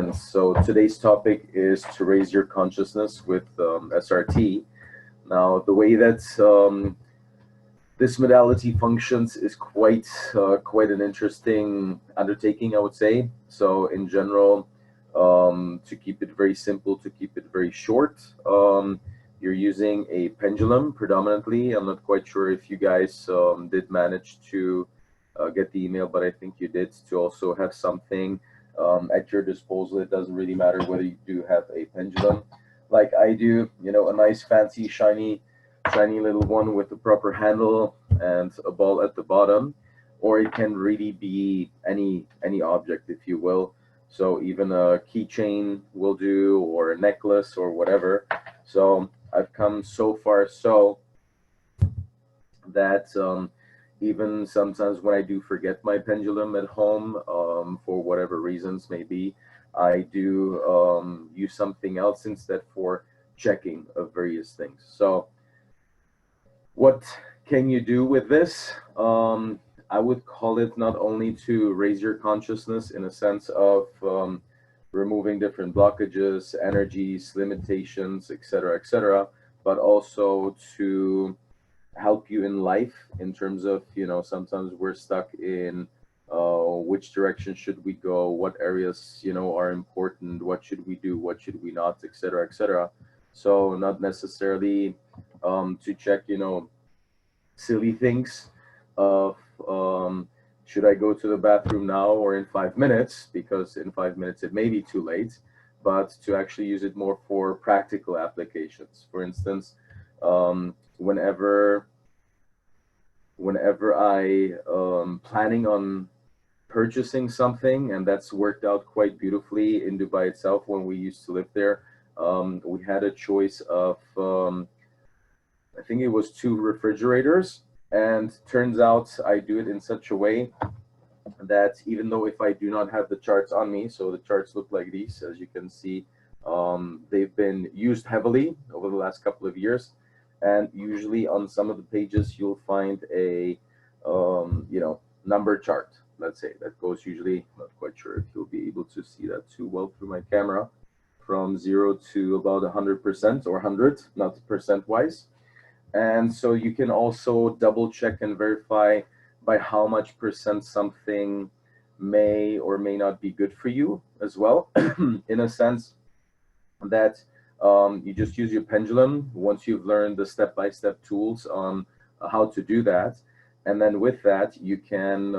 And so today's topic is to raise your consciousness with SRT. Now, the way that this modality functions is quite an interesting undertaking, I would say. So, in general, to keep it very simple, to keep it very short, you're using a pendulum predominantly. I'm not quite sure if you guys did manage to get the email, but I think you did, to also have something at your disposal. It doesn't really matter whether you do have a pendulum like I do, a nice fancy shiny little one with a proper handle and a ball at the bottom, or it can really be any object, if you will. So even a keychain will do, or a necklace, or whatever. So I've come so far so that even sometimes when I do forget my pendulum at home, for whatever reasons maybe, I do use something else instead for checking of various things. So what can you do with this? I would call it not only to raise your consciousness in a sense of removing different blockages, energies, limitations, etc., but also to help you in life in terms of, sometimes we're stuck in which direction should we go, what areas, are important, what should we do, what should we not, etc. So not necessarily to check, silly things of should I go to the bathroom now or in 5 minutes, because in 5 minutes it may be too late, but to actually use it more for practical applications. For instance, whenever I planning on purchasing something, and that's worked out quite beautifully in Dubai itself. When we used to live there, we had a choice of I think it was 2 refrigerators, and turns out I do it in such a way that even though if I do not have the charts on me, so the charts look like these, as you can see, they've been used heavily over the last couple of years, and usually on some of the pages you'll find a number chart, let's say, that goes usually, not quite sure if you'll be able to see that too well through my camera, from 0 to about 100% or 100, not percent wise. And so you can also double check and verify by how much percent something may or may not be good for you as well, in a sense that you just use your pendulum once you've learned the step-by-step tools on how to do that. And then with that, you can,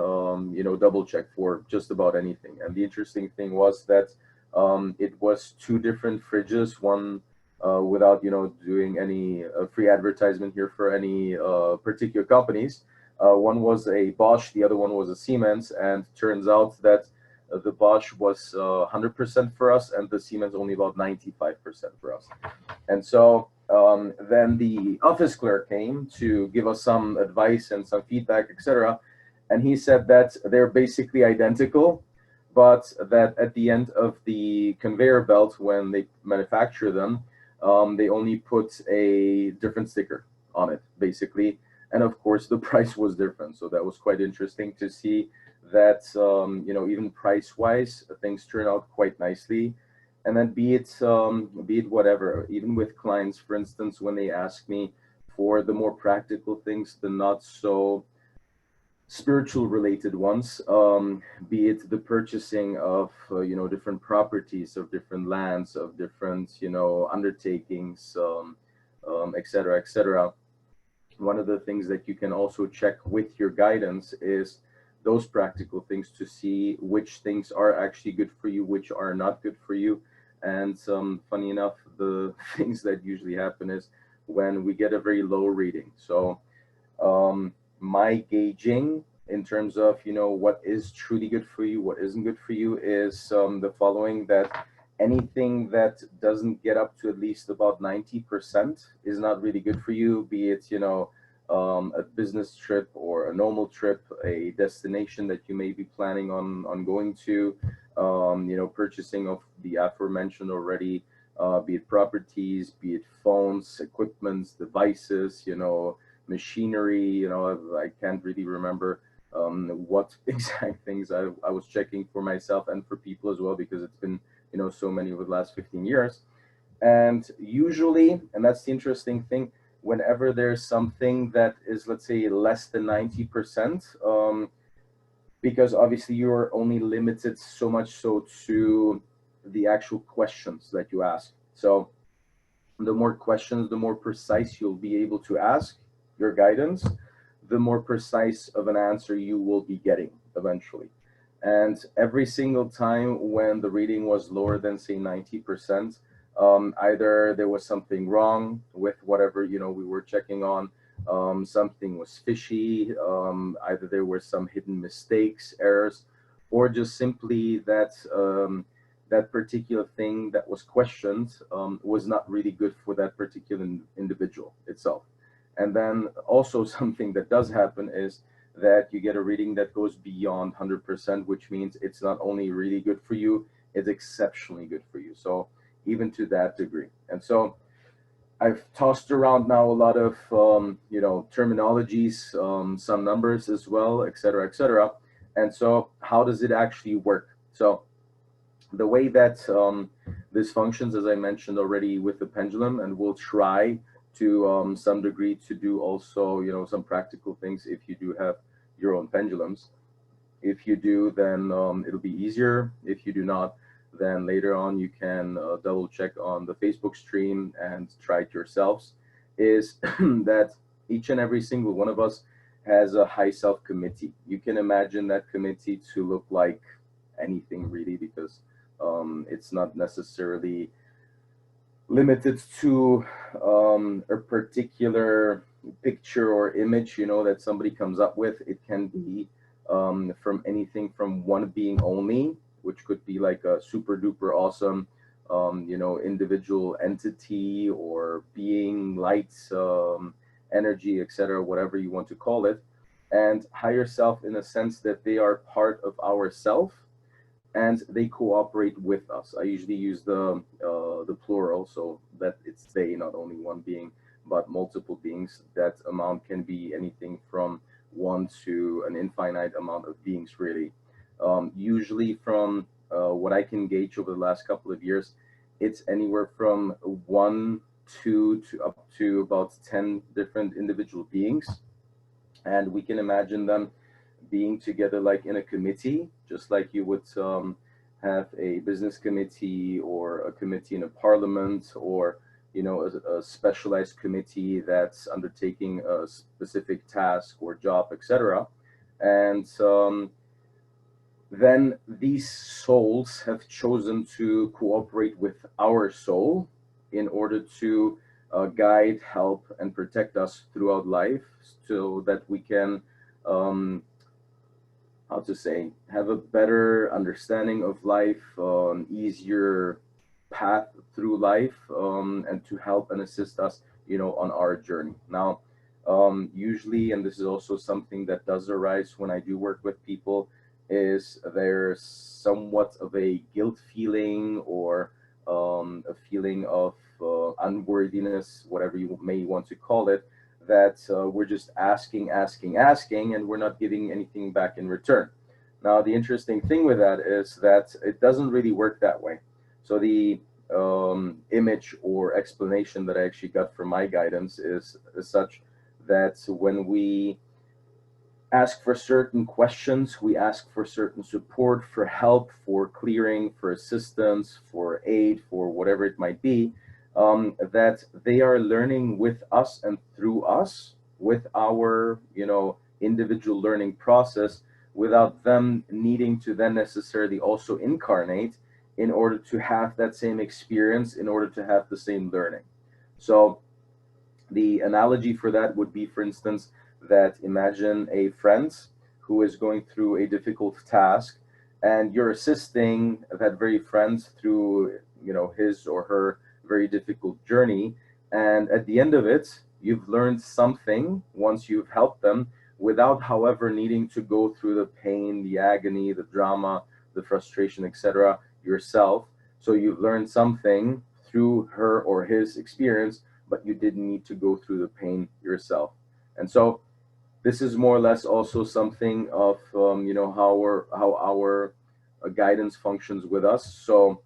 double check for just about anything. And the interesting thing was that it was 2 different fridges, one without doing any free advertisement here for any particular companies. One was a Bosch, the other one was a Siemens, and turns out that the Bosch was 100% for us, and the Siemens only about 95% for us. And so then the office clerk came to give us some advice and some feedback, etc. And he said that they're basically identical, but that at the end of the conveyor belt, when they manufacture them, they only put a different sticker on it, basically. And of course, the price was different. So that was quite interesting to see that, even price-wise, things turn out quite nicely. And then be it whatever, even with clients, for instance, when they ask me for the more practical things, the not so spiritual related ones, be it the purchasing of different properties, of different lands, of different undertakings, etc. One of the things that you can also check with your guidance is those practical things, to see which things are actually good for you, which are not good for you. And funny enough, the things that usually happen is when we get a very low reading. So my gauging in terms of what is truly good for you, what isn't good for you, is the following: that anything that doesn't get up to at least about 90% is not really good for you, be it a business trip or a normal trip, a destination that you may be planning on going to, purchasing of the aforementioned already, be it properties, be it phones, equipments, devices, machinery. I can't really remember what exact things I was checking for myself and for people as well, because it's been so many over the last 15 years. And usually, and that's the interesting thing, whenever there's something that is, let's say, less than 90%, because obviously you're only limited so much so to the actual questions that you ask. So the more questions, the more precise you'll be able to ask your guidance, the more precise of an answer you will be getting eventually. And every single time when the reading was lower than, say, 90%, either there was something wrong with whatever we were checking on, something was fishy, either there were some hidden mistakes, errors, or just simply that particular thing that was questioned was not really good for that particular individual itself. And then also something that does happen is that you get a reading that goes beyond 100%, which means it's not only really good for you, it's exceptionally good for you. So even to that degree. And so I've tossed around now a lot of terminologies, some numbers as well, et cetera, et cetera. And so how does it actually work? So the way that this functions, as I mentioned already, with the pendulum, and we'll try to some degree to do also some practical things if you do have your own pendulums. If you do, then it'll be easier. If you do not, then later on you can double check on the Facebook stream and try it yourselves. Is that each and every single one of us has a high self committee. You can imagine that committee to look like anything really, because it's not necessarily limited to a particular picture or image that somebody comes up with. It can be from anything from one being only, which could be like a super duper awesome individual entity or being, light, energy, etc., whatever you want to call it, and higher self in a sense that they are part of our self and they cooperate with us. I usually use the plural, so that it's they, not only one being, but multiple beings. That amount can be anything from one to an infinite amount of beings, really. Usually, from what I can gauge over the last couple of years, it's anywhere from one, two to up to about 10 different individual beings, and we can imagine them being together like in a committee, just like you would have a business committee or a committee in a parliament, or a specialized committee that's undertaking a specific task or job, etc. And then these souls have chosen to cooperate with our soul in order to guide, help, and protect us throughout life, so that we can how to say, have a better understanding of life, easier path through life, and to help and assist us, on our journey. Now, usually, and this is also something that does arise when I do work with people, is there's somewhat of a guilt feeling, or a feeling of unworthiness, whatever you may want to call it, that we're just asking, asking, asking, and we're not giving anything back in return. Now, the interesting thing with that is that it doesn't really work that way. So the image or explanation that I actually got from my guidance is such that when we ask for certain questions, we ask for certain support, for help, for clearing, for assistance, for aid, for whatever it might be, that they are learning with us and through us, with our individual learning process, without them needing to then necessarily also incarnate in order to have that same experience, in order to have the same learning. So the analogy for that would be, for instance, that imagine a friend who is going through a difficult task, and you're assisting that very friend through his or her very difficult journey. And at the end of it, you've learned something once you've helped them, without, however, needing to go through the pain, the agony, the drama, the frustration, etc., yourself. So you've learned something through her or his experience, but you didn't need to go through the pain yourself. And so this is more or less also something of how our guidance functions with us. So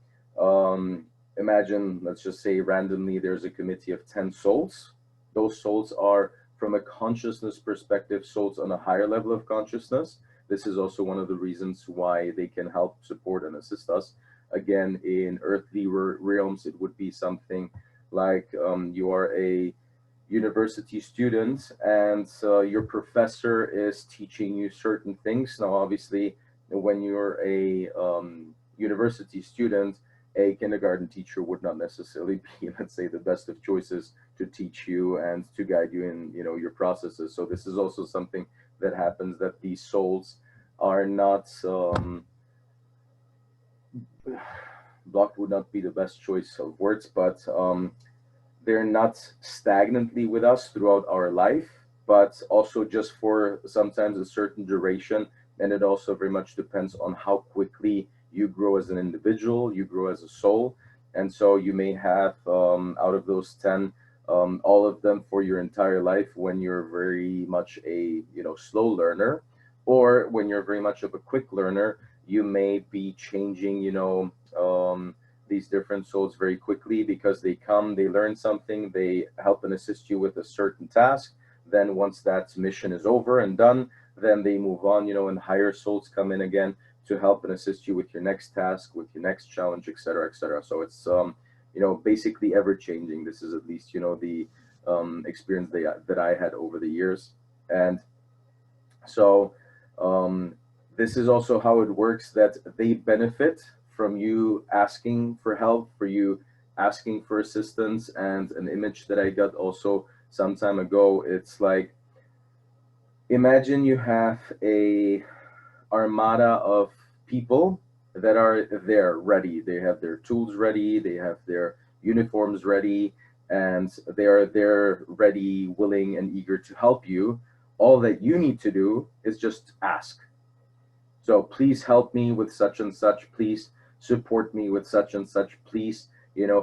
imagine, let's just say randomly, there's a committee of 10 souls. Those souls are, from a consciousness perspective, souls on a higher level of consciousness. This is also one of the reasons why they can help support and assist us. Again, in earthly realms, it would be something like you are a university student and your professor is teaching you certain things. Now, obviously, when you're a university student, a kindergarten teacher would not necessarily be, let's say, the best of choices to teach you and to guide you in, your processes. So this is also something that happens, that these souls are not blocked would not be the best choice of words, but they're not stagnantly with us throughout our life, but also just for sometimes a certain duration. And it also very much depends on how quickly you grow as an individual, you grow as a soul. And so you may have, out of those 10, all of them for your entire life when you're very much a slow learner, or when you're very much of a quick learner, you may be changing, these different souls very quickly, because they come, they learn something, they help and assist you with a certain task. Then once that mission is over and done, then they move on, and higher souls come in again to help and assist you with your next task, with your next challenge, etc., etc. So it's basically ever changing. This is at least the experience that I had over the years. And so this is also how it works, that they benefit from you asking for help, for you asking for assistance. And an image that I got also some time ago, it's like, imagine you have a armada of people that are there ready. They have their tools ready, they have their uniforms ready, and they are there ready, willing, and eager to help you. All that you need to do is just ask. So please help me with such and such. Please support me with such and such. Please,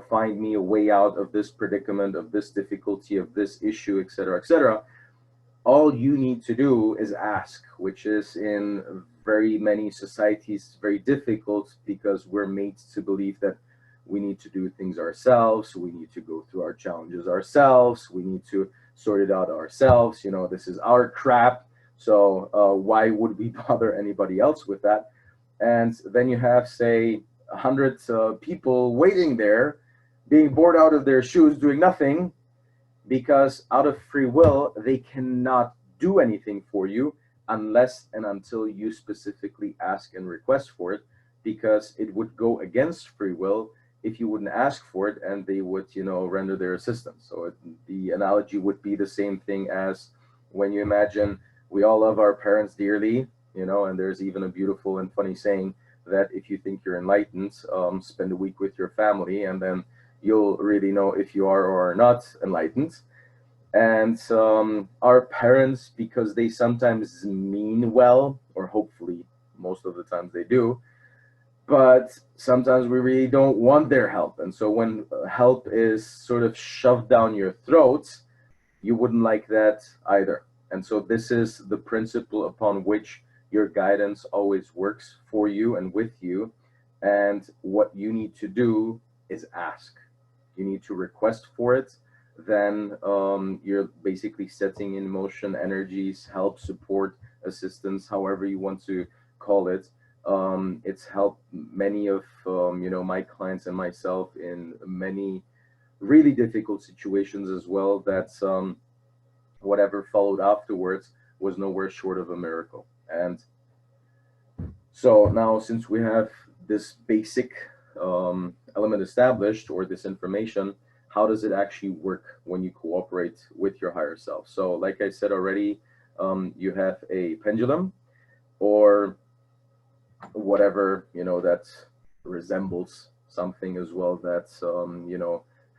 find me a way out of this predicament, of this difficulty, of this issue, etc., etc. All you need to do is ask, which is in very many societies very difficult, because we're made to believe that we need to do things ourselves, we need to go through our challenges ourselves, we need to sort it out ourselves. This is our crap, so why would we bother anybody else with that? And then you have, say, 100 people waiting there, being bored out of their shoes, doing nothing, because out of free will, they cannot do anything for you unless and until you specifically ask and request for it, because it would go against free will if you wouldn't ask for it and they would, render their assistance. So the analogy would be the same thing as when you imagine we all love our parents dearly, and there's even a beautiful and funny saying that if you think you're enlightened, spend a week with your family, and then you'll really know if you are or are not enlightened. And our parents, because they sometimes mean well, or hopefully most of the times they do, but sometimes we really don't want their help. And so when help is sort of shoved down your throat, you wouldn't like that either. And so this is the principle upon which your guidance always works for you and with you. And what you need to do is ask. You need to request for it. Then you're basically setting in motion energies, help, support, assistance, however you want to call it. It's helped many of my clients and myself in many really difficult situations as well. That whatever followed afterwards was nowhere short of a miracle. And so now, since we have this basic element established, or this information, how does it actually work when you cooperate with your higher self? So, like I said already, you have a pendulum, or whatever that resembles something as well, that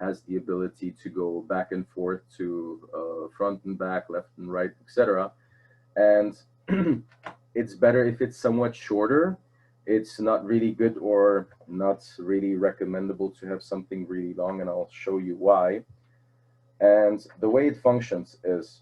has the ability to go back and forth, to front and back, left and right, etc. And it's better if it's somewhat shorter. It's not really good, or not really recommendable, to have something really long, and I'll show you why. And the way it functions is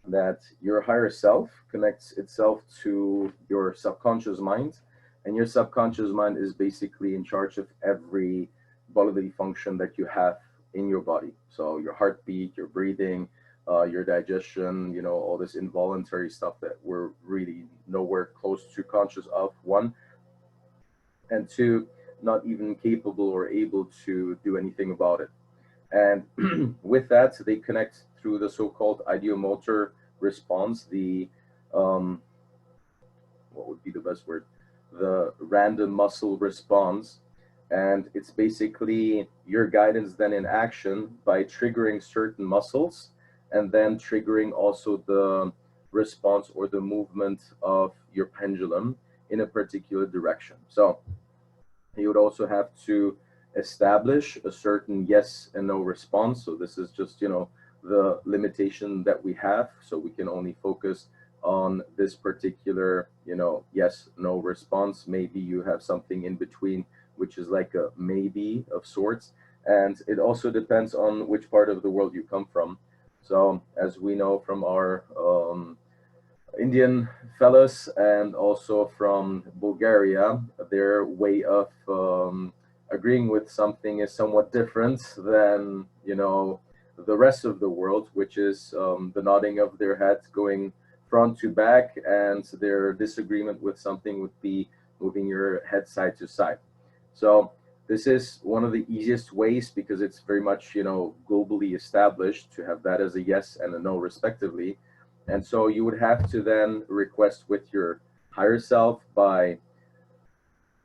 that your higher self connects itself to your subconscious mind, And your subconscious mind is basically in charge of every bodily function that you have in your body. So your heartbeat, your breathing, your digestion, all this involuntary stuff that we're really nowhere close to conscious of, one, and two, not even capable or able to do anything about it. And with that, they connect through the so-called ideomotor response, the um, what would be the best word? The random muscle response. And it's basically your guidance then in action by triggering certain muscles and then triggering also the response or the movement of your pendulum in a particular direction. So you would also have to establish a certain yes and no response. So this is just, the limitation that we have. So we can only focus on this particular, yes, no response. Maybe you have something in between, which is like a maybe of sorts. And it also depends on which part of the world you come from. So as we know from our Indian fellas and also from Bulgaria, their way of agreeing with something is somewhat different than the rest of the world, which is the nodding of their head going front to back, and their disagreement with something would be moving your head side to side. So this is one of the easiest ways because it's very much globally established to have that as a yes and a no respectively. And so you would have to then request with your higher self by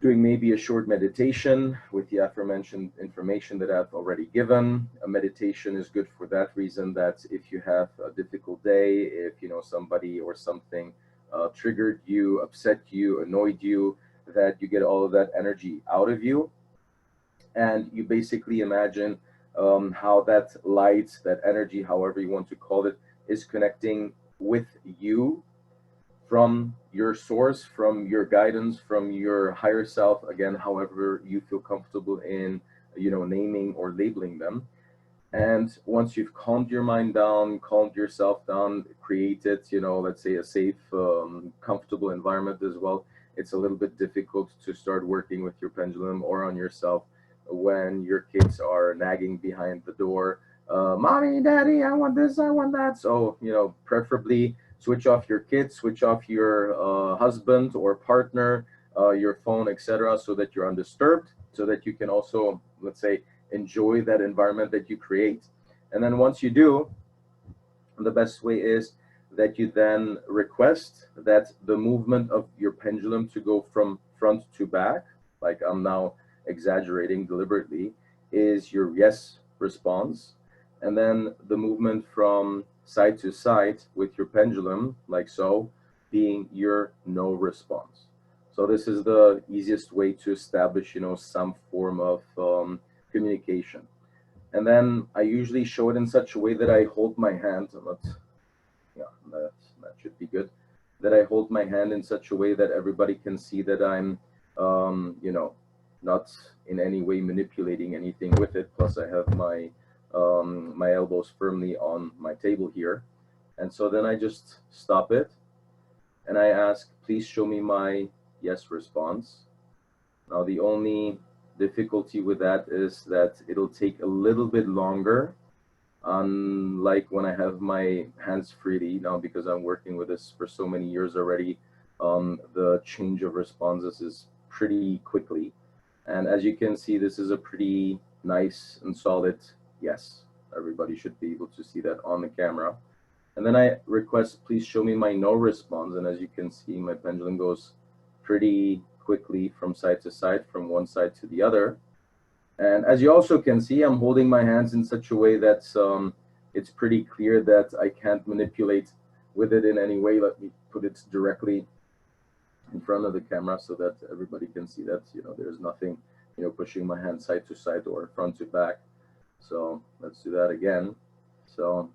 doing maybe a short meditation with the aforementioned information that I've already given. A meditation is good for that reason, that if you have a difficult day, if somebody or something triggered you, upset you, annoyed you, that you get all of that energy out of you. And you basically imagine how that light, that energy, however you want to call it, is connecting with you from your source, from your guidance, from your higher self, again, however you feel comfortable in, naming or labeling them. And once you've calmed your mind down, calmed yourself down, created, let's say a safe, comfortable environment as well, it's a little bit difficult to start working with your pendulum or on yourself when your kids are nagging behind the door. Mommy, daddy, I want this, I want that. So, preferably switch off your kids, switch off your husband or partner, your phone, etc., so that you're undisturbed, so that you can also, let's say, enjoy that environment that you create. And then once you do, the best way is that you then request that the movement of your pendulum to go from front to back, like I'm now exaggerating deliberately, is your yes response. And then the movement from side to side with your pendulum, like so, being your no response. So this is the easiest way to establish, some form of communication. And then I usually show it in such a way that I hold my hand. Yeah, that should be good. That I hold my hand in such a way that everybody can see that I'm, not in any way manipulating anything with it. Plus, I have my elbows firmly on my table here, and so then I just stop it, and I ask, please show me my yes response. Now, the only difficulty with that is that it'll take a little bit longer, unlike when I have my hands freely now, because I'm working with this for so many years already. The change of responses is pretty quickly. And as you can see, this is a pretty nice and solid yes. Everybody should be able to see that on the camera. And then I request, please show me my no response. And as you can see, my pendulum goes pretty quickly from side to side, from one side to the other. And as you also can see, I'm holding my hands in such a way that it's pretty clear that I can't manipulate with it in any way. Let me put it directly in front of the camera so that everybody can see that, there's nothing, pushing my hand side to side or front to back. So let's do that again. So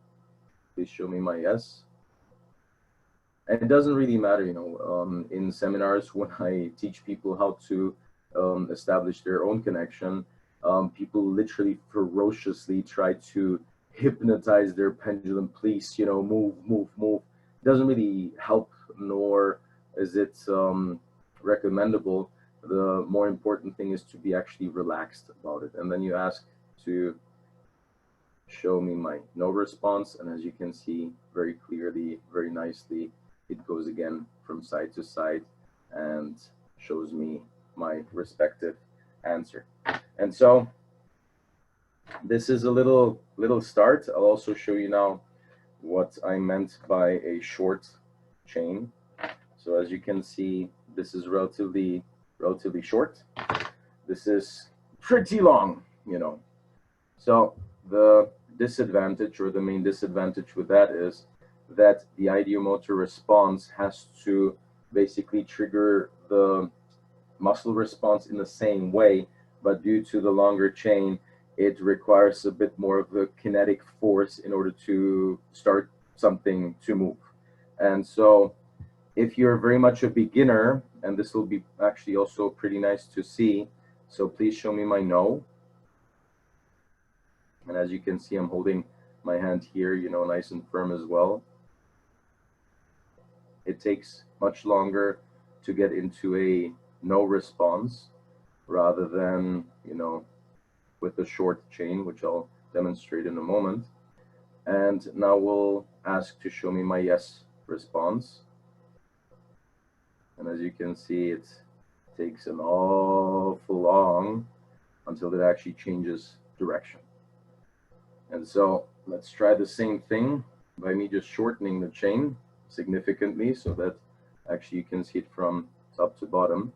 please show me my yes. And it doesn't really matter, in seminars when I teach people how to establish their own connection, people literally ferociously try to hypnotize their pendulum. Please, move, move, move. It doesn't really help, nor is it recommendable. The more important thing is to be actually relaxed about it. And then you ask to show me my no response, and as you can see very clearly, very nicely, it goes again from side to side and shows me my respective answer. And so this is a little start. I'll also show you now what I meant by a short chain. So as you can see, this is relatively short. This is pretty long, you know. So the disadvantage, or the main disadvantage with that, is that the ideomotor response has to basically trigger the muscle response in the same way, but due to the longer chain, it requires a bit more of the kinetic force in order to start something to move. And so if you're very much a beginner, and this will be actually also pretty nice to see, so please show me my no. And as you can see, I'm holding my hand here, you know, nice and firm as well. It takes much longer to get into a no response rather than, you know, with the short chain, which I'll demonstrate in a moment. And now we'll ask to show me my yes response. And as you can see, it takes an awful long until it actually changes direction. And so let's try the same thing by me just shortening the chain significantly so that actually you can see it from top to bottom.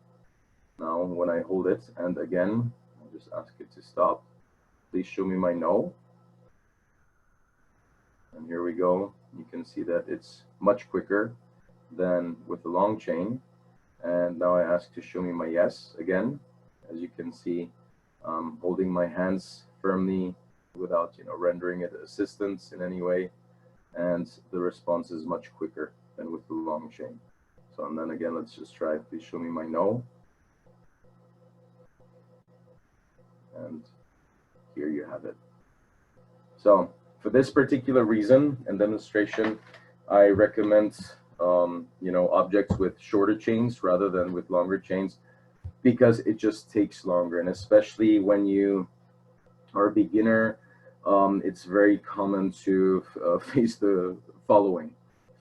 Now when I hold it, and again, I'll just ask it to stop. Please show me my no. And here we go. You can see that it's much quicker than with the long chain. And now I ask to show me my yes again. As you can see, holding my hands firmly without, you know, rendering it assistance in any way, and the response is much quicker than with the long chain. So, and then again, let's just try. Please show me my no. And here you have it. So for this particular reason and demonstration, I recommend you know, objects with shorter chains rather than with longer chains, because it just takes longer. And especially when you are a beginner, it's very common to face the following: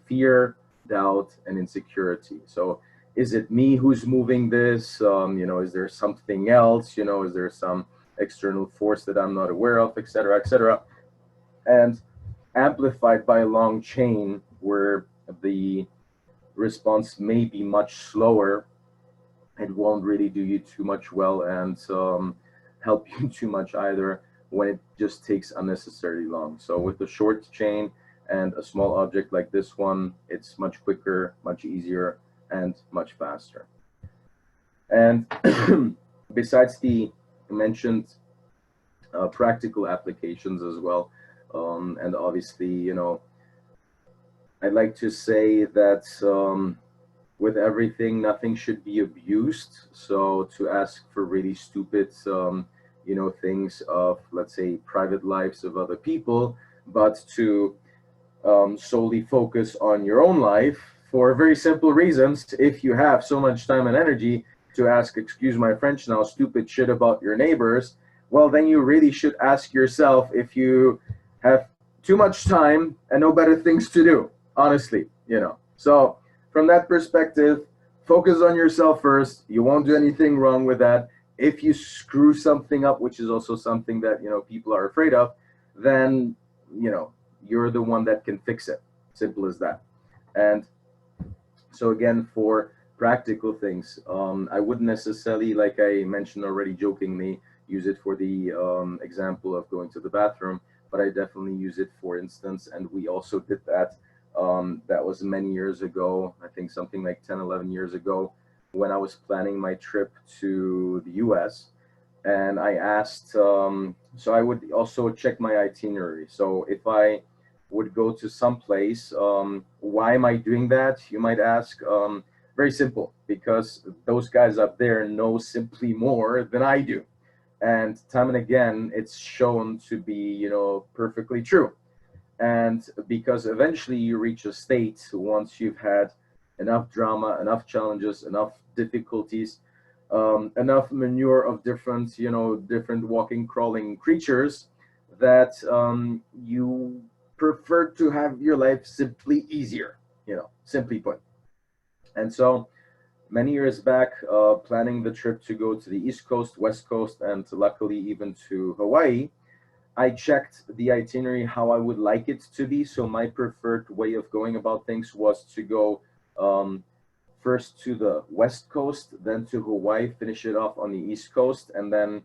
fear, doubt, and insecurity. So is it me who's moving this? You know, is there something else? You know, is there some external force that I'm not aware of, etc., etc.? And amplified by a long chain where the response may be much slower, it won't really do you too much well and help you too much either when it just takes unnecessarily long. So with the short chain and a small object like this one, it's much quicker, much easier, and much faster. And besides the mentioned practical applications as well, and obviously, you know, I'd like to say that with everything, nothing should be abused. So to ask for really stupid, you know, things of, let's say, private lives of other people, but to solely focus on your own life for very simple reasons. If you have so much time and energy to ask, excuse my French now, stupid shit about your neighbors, well, then you really should ask yourself if you have too much time and no better things to do, honestly, you know. So from that perspective, focus on yourself first. You won't do anything wrong with that. If you screw something up, which is also something that, you know, people are afraid of, then, you know, you're the one that can fix it. Simple as that. And so again, for practical things, I wouldn't necessarily, like I mentioned already jokingly, use it for the example of going to the bathroom, but I definitely use it, for instance, and we also did that. That was many years ago, I think something like 10, 11 years ago, when I was planning my trip to the US. And I asked, so I would also check my itinerary. So if I would go to some place, why am I doing that? You might ask. Very simple, because those guys up there know simply more than I do. And time and again, it's shown to be, you know, perfectly true. And because eventually you reach a state once you've had enough drama, enough challenges, enough difficulties, enough manure of different, different walking, crawling creatures that you prefer to have your life simply easier, simply put. And so many years back, planning the trip to go to the East Coast, West Coast, and luckily even to Hawaii, I checked the itinerary how I would like it to be. So my preferred way of going about things was to go um, first to the West Coast, then to Hawaii, finish it off on the East Coast, and then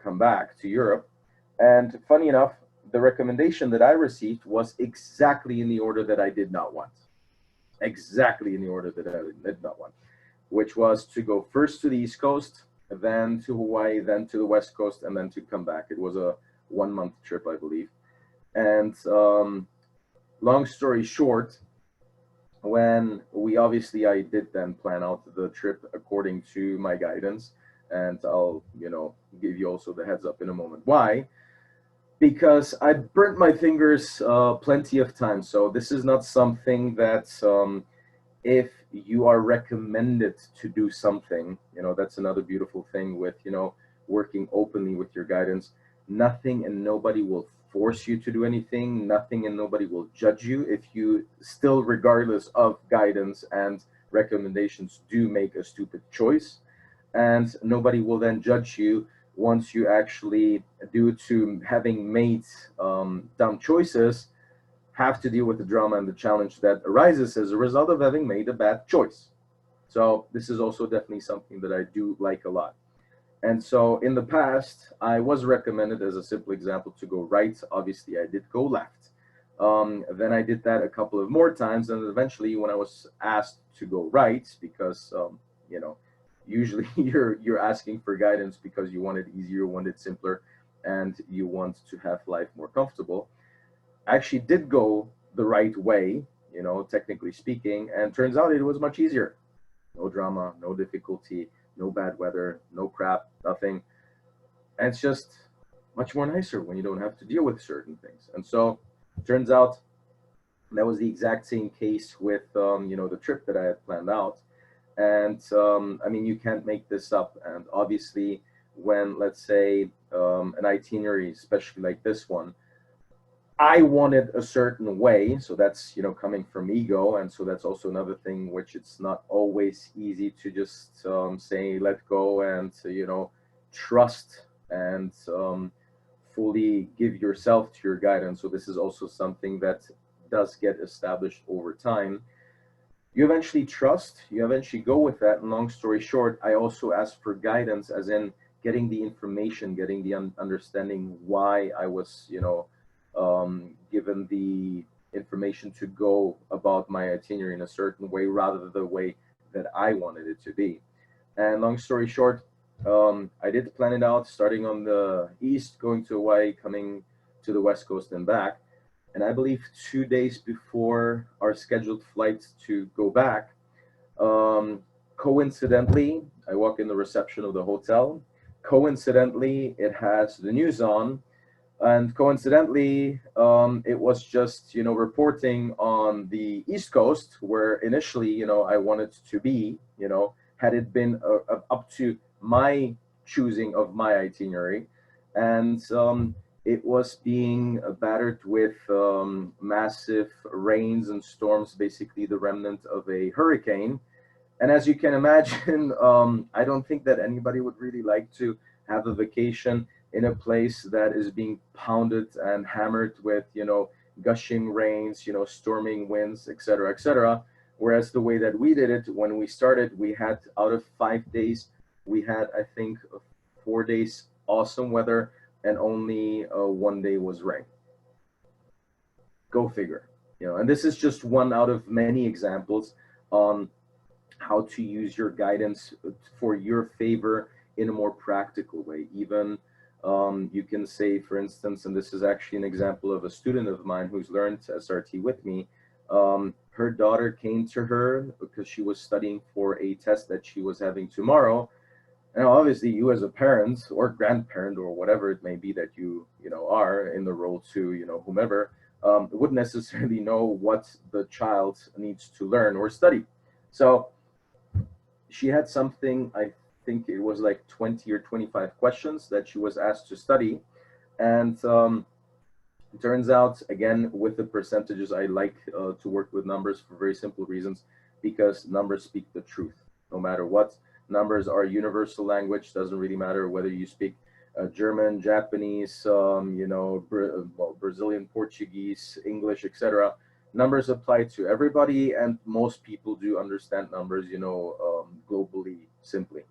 come back to Europe. And funny enough, the recommendation that I received was exactly in the order that I did not want. Exactly in the order that I did not want, which was to go first to the East Coast, then to Hawaii, then to the West Coast, and then to come back. It was a 1 month trip, I believe. And long story short, when I did then plan out the trip according to my guidance, and I'll, give you also the heads up in a moment. Why? Because I burnt my fingers plenty of times. So this is not something that if you are recommended to do something, that's another beautiful thing with, working openly with your guidance. Nothing and nobody will force you to do anything. Nothing and nobody will judge you if you still, regardless of guidance and recommendations, do make a stupid choice. And nobody will then judge you once you actually, due to having made dumb choices, have to deal with the drama and the challenge that arises as a result of having made a bad choice. So this is also definitely something that I do like a lot. And so in the past, I was recommended, as a simple example, to go right. Obviously, I did go left. Then I did that a couple of more times, and eventually, when I was asked to go right, because you know, usually you're asking for guidance because you want it easier, want it simpler, and you want to have life more comfortable. I actually did go the right way, technically speaking, and turns out it was much easier. No drama, no difficulty, no bad weather, no crap, nothing. And it's just much more nicer when you don't have to deal with certain things. And so turns out that was the exact same case with the trip that I had planned out. And I mean, you can't make this up. And obviously, when, let's say, an itinerary, especially like this one, I wanted a certain way, so that's coming from ego, and so that's also another thing which it's not always easy to just say let go and trust and fully give yourself to your guidance. So this is also something that does get established over time. You eventually trust, you eventually go with that. And long story short, I also asked for guidance, as in getting the information, getting the understanding why I was given the information to go about my itinerary in a certain way rather than the way that I wanted it to be. And long story short, I did plan it out, starting on the east, going to Hawaii, coming to the west coast and back. And I believe 2 days before our scheduled flight to go back, um, coincidentally, I walk in the reception of the hotel. Coincidentally, it has the news on, and coincidentally, it was just reporting on the East Coast, where initially I wanted to be. Had it been up to my choosing of my itinerary, and it was being battered with massive rains and storms, basically the remnant of a hurricane. And as you can imagine, I don't think that anybody would really like to have a vacation in a place that is being pounded and hammered with, gushing rains, storming winds, etc., etc. Whereas the way that we did it, when we started, we had, out of 5 days, we had, I think, 4 days awesome weather, and only 1 day was rain. Go figure. And this is just one out of many examples on how to use your guidance for your favor in a more practical way. Even you can say, for instance, and this is actually an example of a student of mine who's learned SRT with me. Her daughter came to her because she was studying for a test that she was having tomorrow. And obviously, you as a parent or grandparent or whatever it may be that you are in the role to whomever, wouldn't necessarily know what the child needs to learn or study. So she had something, I think it was like 20 or 25 questions that she was asked to study. And it turns out, again, with the percentages, I like to work with numbers for very simple reasons, because numbers speak the truth no matter what. Numbers are universal language. Doesn't really matter whether you speak German, Japanese, well, Brazilian, Portuguese, English, etc. Numbers apply to everybody, and most people do understand numbers, globally, simply.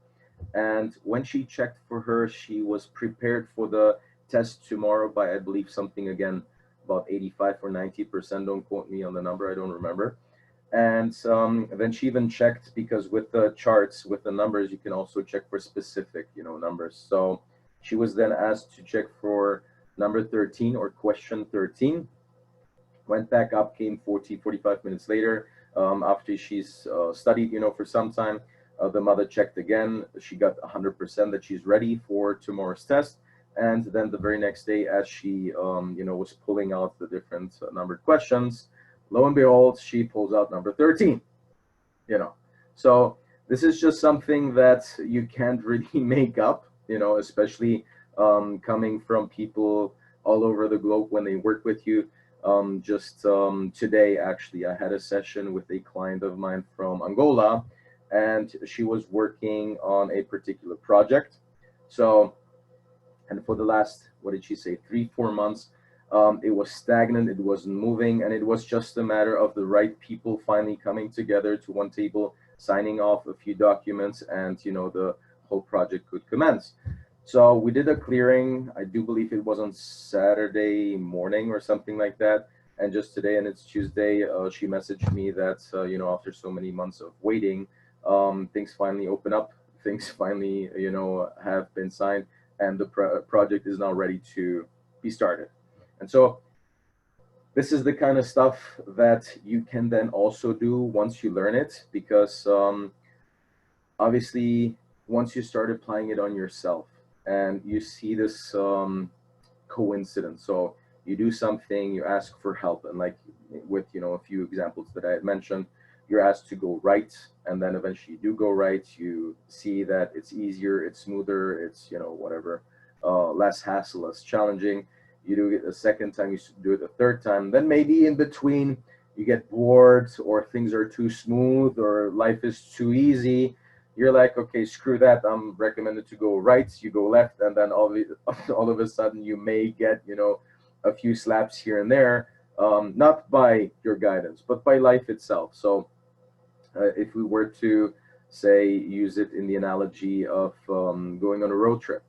And when she checked for her, she was prepared for the test tomorrow by, I believe, something again about 85 or 90%. Don't quote me on the number, I don't remember. And then she even checked, because with the charts, with the numbers, you can also check for specific, numbers. So she was then asked to check for number 13, or question 13. Went back up, came 40, 45 minutes later, after she's studied, for some time. The mother checked again. She got 100% that she's ready for tomorrow's test. And then the very next day, as she, was pulling out the different numbered questions, lo and behold, she pulls out number 13, you know. So this is just something that you can't really make up, especially coming from people all over the globe when they work with you. Just today, actually, I had a session with a client of mine from Angola, and she was working on a particular project. So, and for the last, what did she say, 3 4 months, it was stagnant, it wasn't moving, and it was just a matter of the right people finally coming together to one table, signing off a few documents, and the whole project could commence. So we did a clearing. I do believe it was on Saturday morning or something like that. And just today, and it's Tuesday, she messaged me that after so many months of waiting, things finally open up. Things finally have been signed, and the project is now ready to be started. And so this is the kind of stuff that you can then also do once you learn it, because obviously once you start applying it on yourself and you see this coincidence. So you do something, you ask for help, and like with a few examples that I had mentioned, you're asked to go right, and then eventually you do go right. You see that it's easier, it's smoother, it's whatever, less hassle, less challenging. You do it a second time, you do it a third time, then maybe in between you get bored, or things are too smooth, or life is too easy. You're like, okay, screw that, I'm recommended to go right. You go left, and then all of a sudden you may get a few slaps here and there, not by your guidance but by life itself. So if we were to say, use it in the analogy of going on a road trip,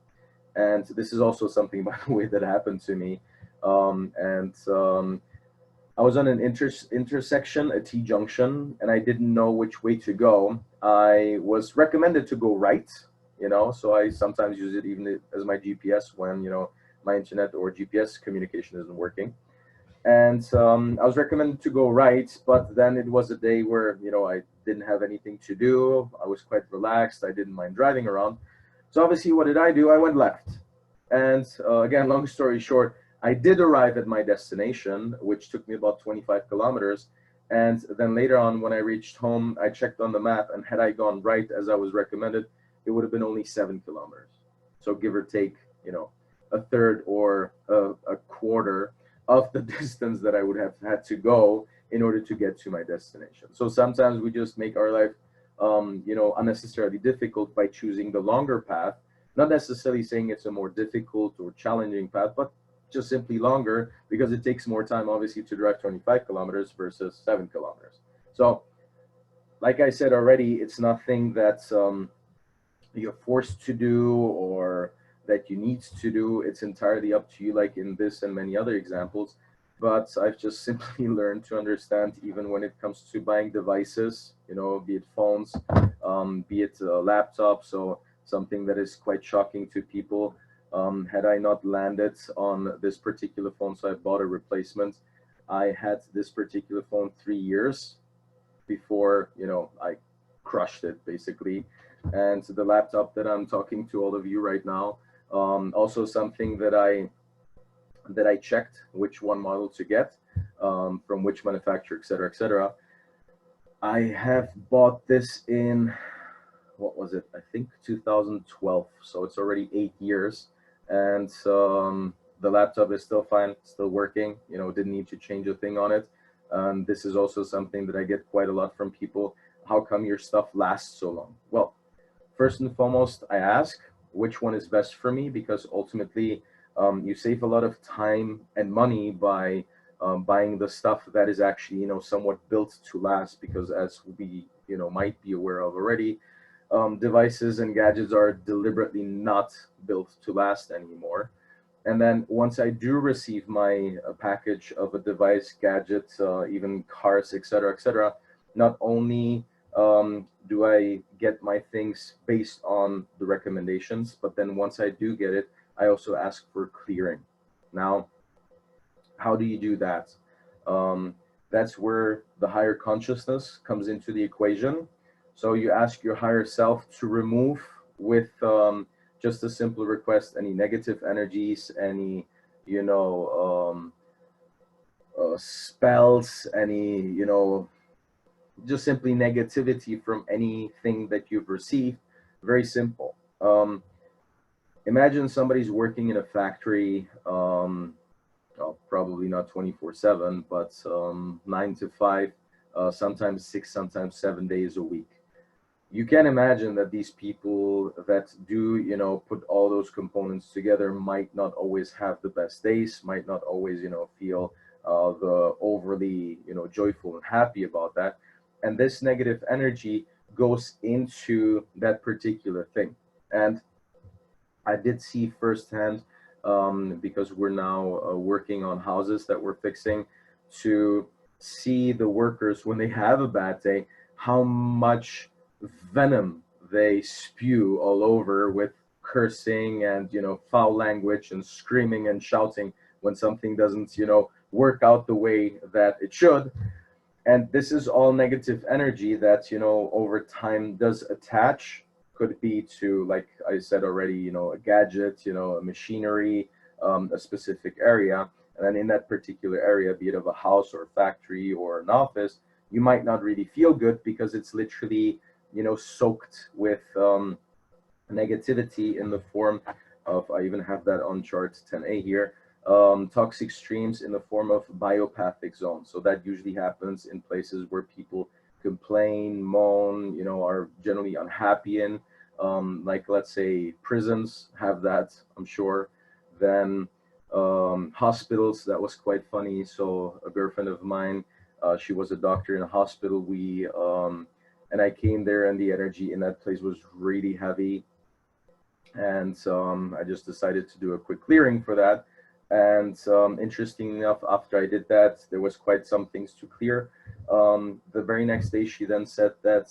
and this is also something, by the way, that happened to me, and I was on an intersection, a T junction, and I didn't know which way to go. I was recommended to go right, so I sometimes use it even as my GPS when, my internet or GPS communication isn't working. And I was recommended to go right, but then it was a day where, I didn't have anything to do. I was quite relaxed. I didn't mind driving around. So obviously, what did I do? I went left. And again, long story short, I did arrive at my destination, which took me about 25 kilometers. And then later on, when I reached home, I checked on the map, and had I gone right as I was recommended, it would have been only 7 kilometers. So give or take, a third or a quarter of the distance that I would have had to go in order to get to my destination. So sometimes we just make our life, unnecessarily difficult by choosing the longer path. Not necessarily saying it's a more difficult or challenging path, but just simply longer, because it takes more time, obviously, to drive 25 kilometers versus 7 kilometers. So, like I said already, it's nothing that you're forced to do or that you need to do. It's entirely up to you, like in this and many other examples. But I've just simply learned to understand, even when it comes to buying devices, be it phones, be it laptops. So something that is quite shocking to people. Had I not landed on this particular phone, so I bought a replacement. I had this particular phone 3 years before, I crushed it, basically. And the laptop that I'm talking to all of you right now, also something that I checked which one model to get, from which manufacturer, et cetera, et cetera. I have bought this in, what was it? I think 2012. So it's already 8 years, and the laptop is still fine, still working. Didn't need to change a thing on it. This is also something that I get quite a lot from people. How come your stuff lasts so long? Well, first and foremost, I ask which one is best for me, because ultimately, you save a lot of time and money by buying the stuff that is actually, somewhat built to last. Because as we, might be aware of already, devices and gadgets are deliberately not built to last anymore. And then once I do receive my package of a device, gadget, even cars, etc., etc., not only do I get my things based on the recommendations, but then once I do get it, I also ask for clearing. Now, how do you do that? Um, that's where the higher consciousness comes into the equation. So you ask your higher self to remove, with just a simple request, any negative energies, any, spells, any, just simply negativity from anything that you've received. Very simple. Imagine somebody's working in a factory. Well, probably not 24/7, but 9 to 5, sometimes 6, sometimes 7 days a week. You can imagine that these people that do, put all those components together might not always have the best days, might not always, feel the overly, joyful and happy about that. And this negative energy goes into that particular thing. And I did see firsthand, because we're now working on houses that we're fixing, to see the workers when they have a bad day, how much venom they spew all over, with cursing and, foul language and screaming and shouting when something doesn't, work out the way that it should. And this is all negative energy that, over time does attach. Could be to, like I said already, a gadget, a machinery, a specific area. And then in that particular area, be it of a house or a factory or an office, you might not really feel good, because it's literally, soaked with negativity in the form of, I even have that on chart 10A here, toxic streams in the form of biopathic zones. So that usually happens in places where people complain, moan, are generally unhappy in. Like, let's say prisons have that, I'm sure. Then hospitals, that was quite funny. So a girlfriend of mine, she was a doctor in a hospital. And I came there, and the energy in that place was really heavy. And I just decided to do a quick clearing for that. And interesting enough, after I did that, there was quite some things to clear. The very next day, she then said that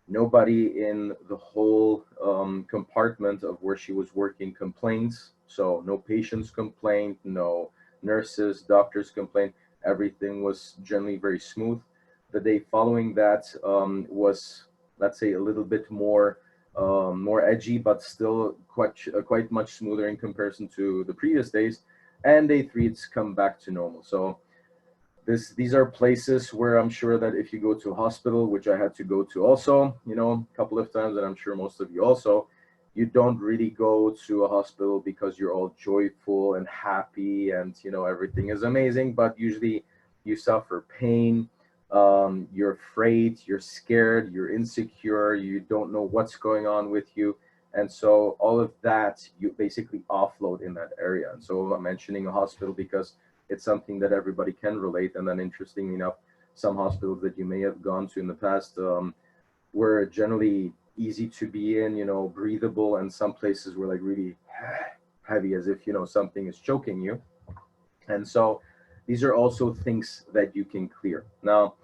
nobody in the whole compartment of where she was working complained. So no patients complained, no nurses, doctors complained. Everything was generally very smooth. The day following that was, let's say, a little bit more edgy, but still quite much smoother in comparison to the previous days. And day three, it's come back to normal. So these are places where I'm sure that if you go to a hospital, which I had to go to also, a couple of times, and I'm sure most of you also, you don't really go to a hospital because you're all joyful and happy and, everything is amazing. But usually you suffer pain, you're afraid, you're scared, you're insecure, you don't know what's going on with you. And so all of that you basically offload in that area. And so I'm mentioning a hospital because it's something that everybody can relate. And then interestingly enough, some hospitals that you may have gone to in the past were generally easy to be in, breathable, and some places were like really heavy, as if, something is choking you. And so these are also things that you can clear. Now,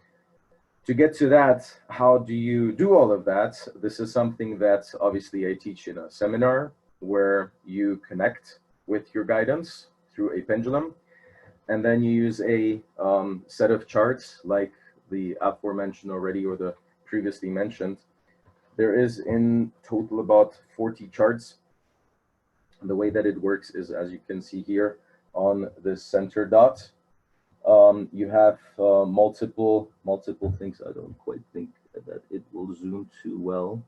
to get to that, how do you do all of that? This is something that obviously I teach in a seminar, where you connect with your guidance through a pendulum, and then you use a set of charts like the aforementioned already, or the previously mentioned. There is in total about 40 charts. The way that it works is, as you can see here on this center dot, You have multiple things. I don't quite think that it will zoom too well,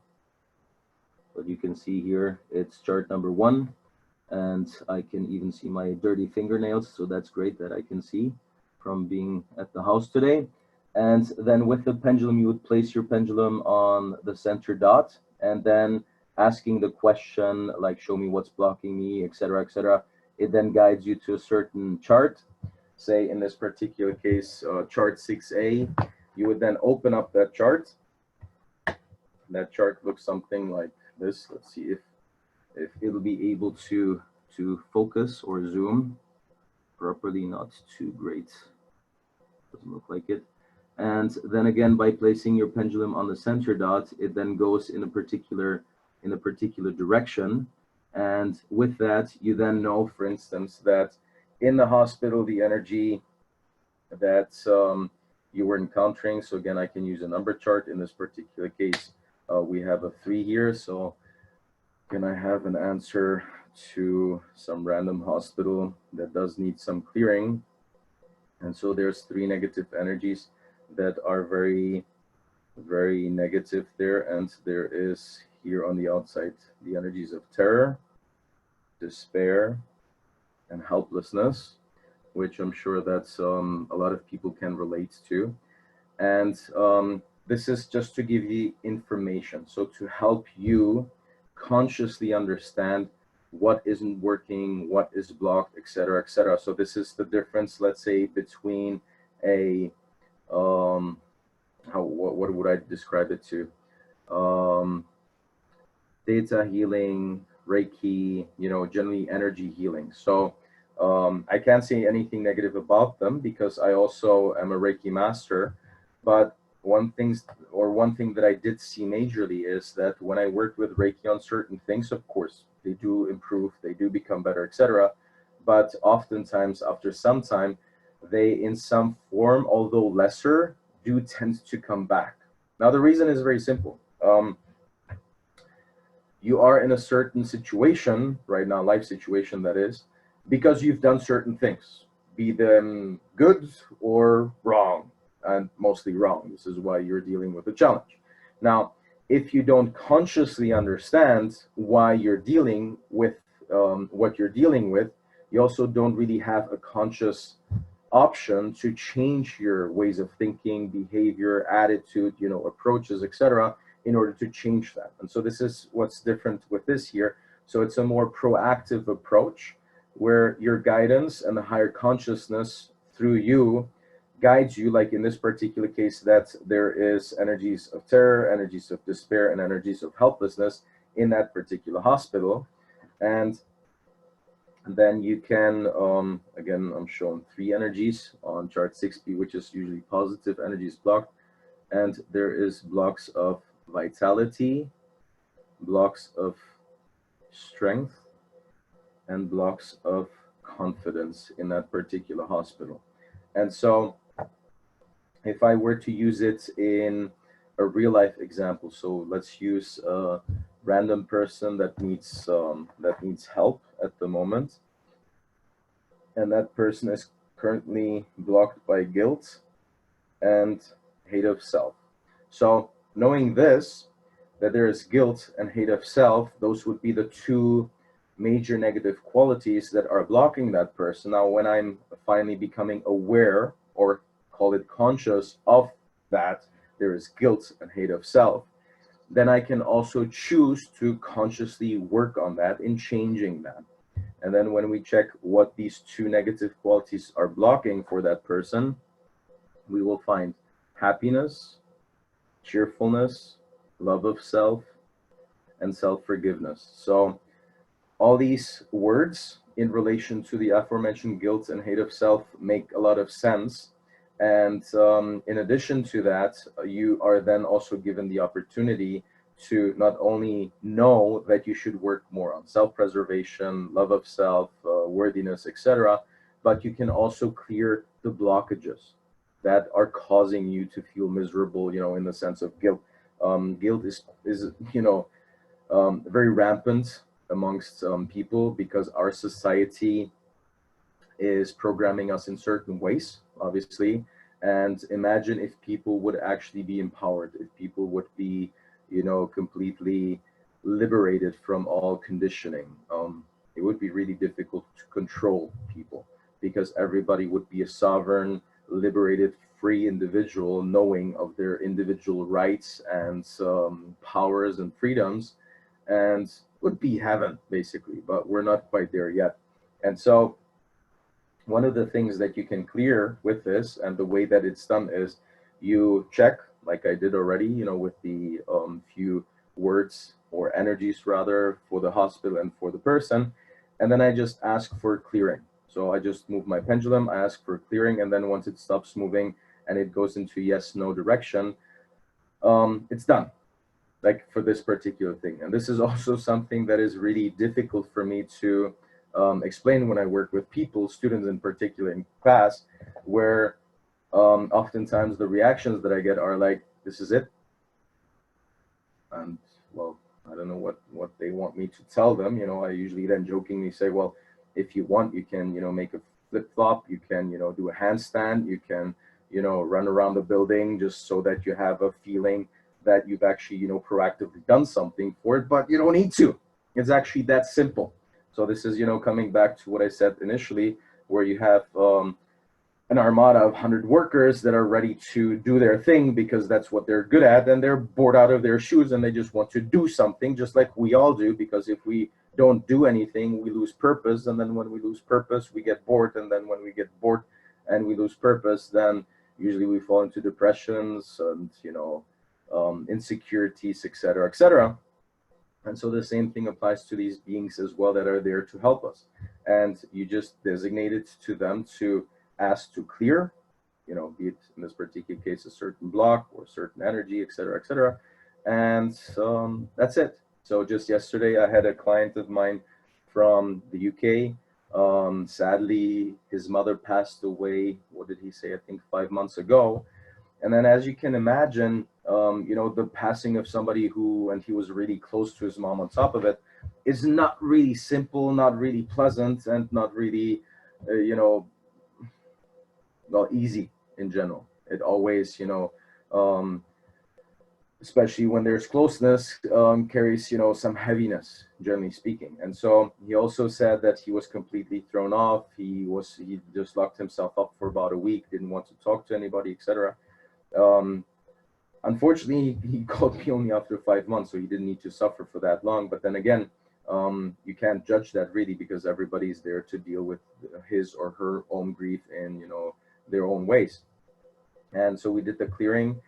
but you can see here it's chart number 1, and I can even see my dirty fingernails, so that's great that I can see from being at the house today. And then with the pendulum, you would place your pendulum on the center dot, and then asking the question like, show me what's blocking me, etc., etc. It then guides you to a certain chart. Say in this particular case, chart 6A, you would then open up that chart. That chart looks something like this. Let's see if it'll be able to focus or zoom properly. Not too great, doesn't look like it. And then again, by placing your pendulum on the center dot, it then goes in a particular direction. And with that, you then know, for instance, that in the hospital, the energy that you were encountering. So again, I can use a number chart. In this particular case, we have a 3 here. So can I have an answer to some random hospital that does need some clearing? And so there's 3 negative energies that are very, very negative there. And there is here on the outside the energies of terror, despair, and helplessness, which I'm sure that's a lot of people can relate to. And this is just to give you information. So to help you consciously understand what isn't working, what is blocked, etc., etc. So this is the difference, let's say, between a what would I describe it to? Theta healing, Reiki, generally energy healing. So I can't say anything negative about them because I also am a Reiki master. But one thing that I did see majorly is that when I worked with Reiki on certain things, of course, they do improve, they do become better, etc. But oftentimes, after some time, they, in some form, although lesser, do tend to come back. Now, the reason is very simple. You are in a certain situation right now, life situation that is, because you've done certain things, be them good or wrong, and mostly wrong. This is why you're dealing with a challenge. Now, if you don't consciously understand why you're dealing with what you're dealing with, you also don't really have a conscious option to change your ways of thinking, behavior, attitude, approaches, etc., in order to change that. And so this is what's different with this here. So it's a more proactive approach where your guidance and the higher consciousness through you guides you, like in this particular case, that there is energies of terror, energies of despair, and energies of helplessness in that particular hospital. And then you can, again, I'm showing 3 energies on chart 6B, which is usually positive energies blocked. And there is blocks of vitality, blocks of strength, and blocks of confidence in that particular hospital. And so if I were to use it in a real life example, so let's use a random person that needs help at the moment, and that person is currently blocked by guilt and hate of self. So knowing this, that there is guilt and hate of self, those would be the 2 major negative qualities that are blocking that person. Now, when I'm finally becoming aware, or call it conscious, of that there is guilt and hate of self, then I can also choose to consciously work on that in changing that. And then when we check what these 2 negative qualities are blocking for that person, we will find happiness, cheerfulness, love of self, and self-forgiveness. So all these words in relation to the aforementioned guilt and hate of self make a lot of sense. And in addition to that, you are then also given the opportunity to not only know that you should work more on self-preservation, love of self, worthiness, etc., but you can also clear the blockages that are causing you to feel miserable, in the sense of guilt. Guilt is very rampant amongst people because our society is programming us in certain ways. obviously. And imagine if people would actually be empowered, if people would be, completely liberated from all conditioning. It would be really difficult to control people because everybody would be a sovereign, liberated, free individual, knowing of their individual rights and powers and freedoms, and would be heaven basically. But we're not quite there yet. And so one of the things that you can clear with this, and the way that it's done, is you check, like I did already, with the few words or energies rather for the hospital and for the person. And then I just ask for clearing. So I just move my pendulum, I ask for clearing, and then once it stops moving and it goes into yes, no direction, it's done, like for this particular thing. And this is also something that is really difficult for me to explain when I work with people, students in particular in class, where oftentimes the reactions that I get are like, this is it. And well, I don't know what they want me to tell them. I usually then jokingly say, well, if you want, you can, make a flip flop, you can, do a handstand, you can, run around the building just so that you have a feeling that you've actually, proactively done something for it, but you don't need to. It's actually that simple. So this is, coming back to what I said initially, where you have an armada of 100 workers that are ready to do their thing because that's what they're good at, and they're bored out of their shoes and they just want to do something, just like we all do, because if we don't do anything, we lose purpose, and then when we lose purpose, we get bored, and then when we get bored and we lose purpose, then usually we fall into depressions and insecurities, etc., etc. And so the same thing applies to these beings as well that are there to help us. And you just designate it to them to ask to clear, be it in this particular case a certain block or certain energy, etc., etc. And that's it. So just yesterday, I had a client of mine from the UK. Sadly, his mother passed away. What did he say? I think 5 months ago. And then, as you can imagine, the passing of somebody who, and he was really close to his mom on top of it, is not really simple, not really pleasant, and not really, well, easy in general. It always, especially when there's closeness, carries, some heaviness, generally speaking. And so he also said that he was completely thrown off. He just locked himself up for about a week, didn't want to talk to anybody, etc. Unfortunately, he called me only after 5 months, so he didn't need to suffer for that long. But then again, you can't judge that really, because everybody's there to deal with his or her own grief in, their own ways. And so we did the clearing.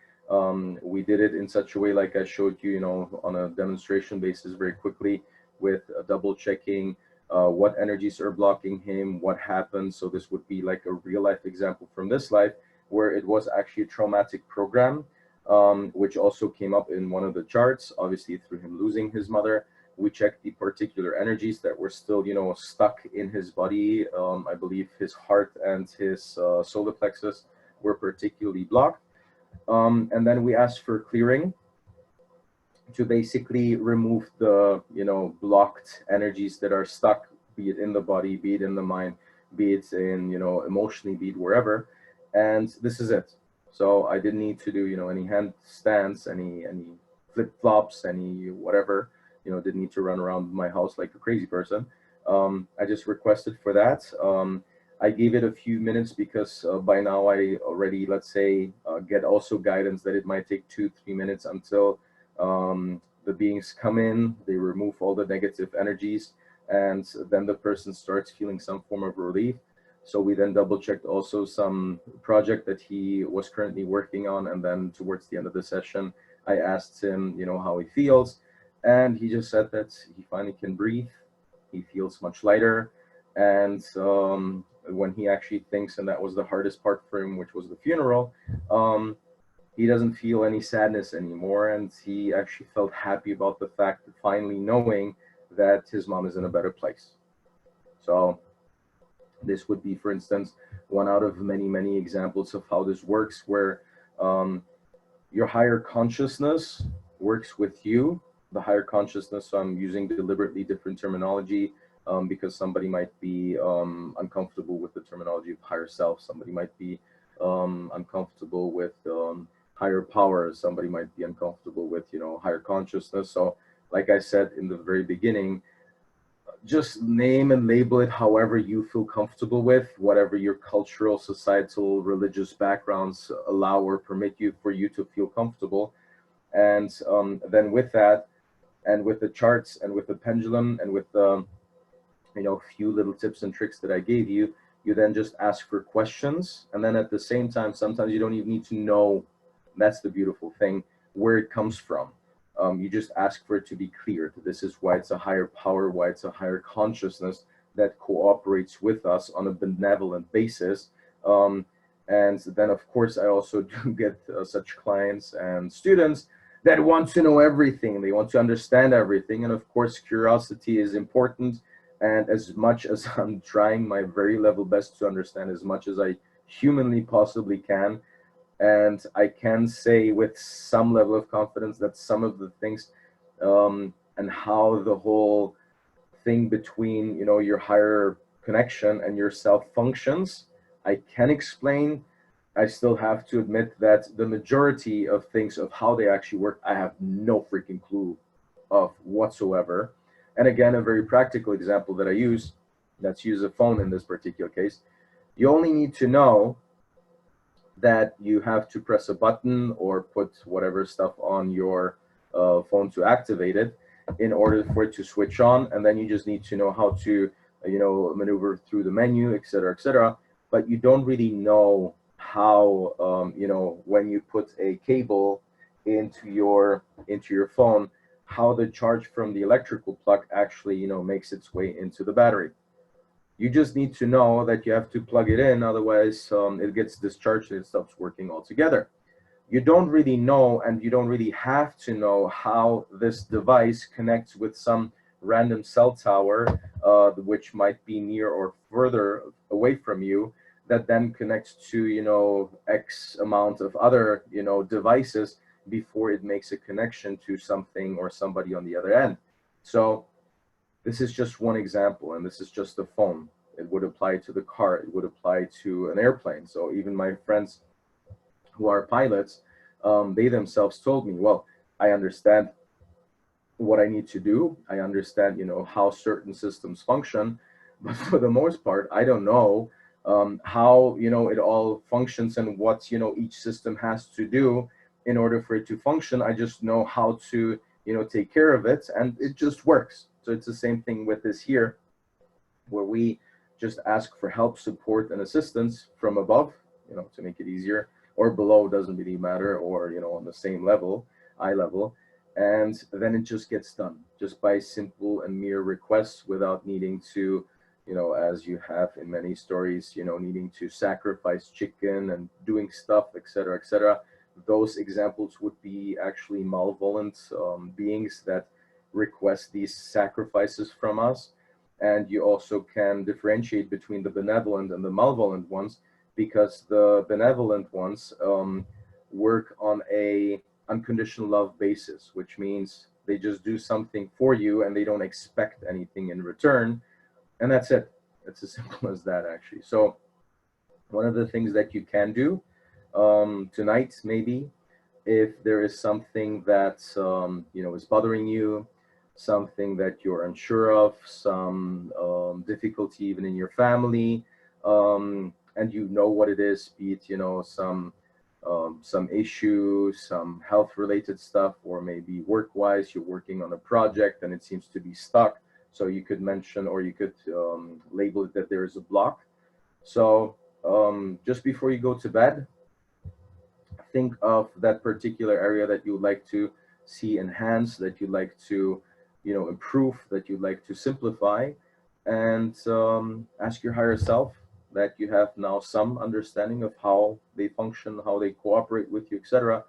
We did it in such a way, like I showed you, on a demonstration basis very quickly, with double checking what energies are blocking him, what happened. So this would be like a real life example from this life, where it was actually a traumatic program, which also came up in one of the charts, obviously through him losing his mother. We checked the particular energies that were still, stuck in his body. I believe his heart and his solar plexus were particularly blocked. And then we asked for clearing to basically remove the, blocked energies that are stuck, be it in the body, be it in the mind, be it in, emotionally, be it wherever. And this is it. So I didn't need to do, any handstands, any flip flops, any whatever, didn't need to run around my house like a crazy person. I just requested for that. I gave it a few minutes because by now I already, let's say, get also guidance that it might take 2-3 minutes until the beings come in, they remove all the negative energies, and then the person starts feeling some form of relief. So we then double checked also some project that he was currently working on. And then towards the end of the session, I asked him, how he feels. And he just said that he finally can breathe. He feels much lighter. And when he actually thinks, and that was the hardest part for him, which was the funeral, he doesn't feel any sadness anymore. And he actually felt happy about the fact of finally knowing that his mom is in a better place. So this would be, for instance, one out of many, many examples of how this works, where your higher consciousness works with you. The higher consciousness, so I'm using deliberately different terminology because somebody might be uncomfortable with the terminology of higher self. Somebody might be I'm comfortable with higher power. Somebody might be uncomfortable with, higher consciousness. So, like I said in the very beginning, just name and label it however you feel comfortable with, whatever your cultural, societal, religious backgrounds allow or permit you for you to feel comfortable. And then with that, and with the charts and with the pendulum and with the few little tips and tricks that I gave you, you then just ask for questions. And then at the same time, sometimes you don't even need to know, that's the beautiful thing, where it comes from. You just ask for it to be clear. This is why it's a higher power, why it's a higher consciousness that cooperates with us on a benevolent basis. Um, and then, of course, I also do get such clients and students that want to know everything. They want to understand everything. And of course, curiosity is important, and as much as I'm trying my very level best to understand as much as I humanly possibly can, and I can say with some level of confidence that some of the things and how the whole thing between your higher connection and yourself functions, I can explain. I still have to admit that the majority of things of how they actually work, I have no freaking clue of whatsoever. And again, a very practical example that I use, let's use a phone in this particular case. You only need to know that you have to press a button or put whatever stuff on your phone to activate it in order for it to switch on. And then you just need to know how to, maneuver through the menu, et cetera, et cetera. But you don't really know how, when you put a cable into your phone, how the charge from the electrical plug actually, makes its way into the battery. You just need to know that you have to plug it in, otherwise it gets discharged and it stops working altogether. You don't really know, and you don't really have to know how this device connects with some random cell tower, which might be near or further away from you, that then connects to, X amount of other, devices before it makes a connection to something or somebody on the other end. So this is just one example, and this is just a phone. It would apply to the car, it would apply to an airplane. So even my friends who are pilots, they themselves told me, well, I understand what I need to do. I understand, how certain systems function, but for the most part, I don't know how, it all functions and what, each system has to do in order for it to function. I just know how to, take care of it, and it just works. So it's the same thing with this here, where we just ask for help, support, and assistance from above, to make it easier, or below, doesn't really matter, or, on the same level, eye level. And then it just gets done just by simple and mere requests without needing to, as you have in many stories, needing to sacrifice chicken and doing stuff, etc., etc. Those examples would be actually malevolent beings that request these sacrifices from us. And you also can differentiate between the benevolent and the malevolent ones, because the benevolent ones work on a unconditional love basis, which means they just do something for you and they don't expect anything in return, and that's it. It's as simple as that, actually. So one of the things that you can do tonight, maybe, if there is something that is bothering you, something that you're unsure of, some difficulty even in your family, and you know what it is, be it some issue, some health related stuff, or maybe work wise, you're working on a project and it seems to be stuck. So you could mention, or you could label it that there is a block. So just before you go to bed, think of that particular area that you would like to see enhanced, that you'd like to, improve, that you'd like to simplify, and ask your higher self that you have now some understanding of how they function, how they cooperate with you, etc.,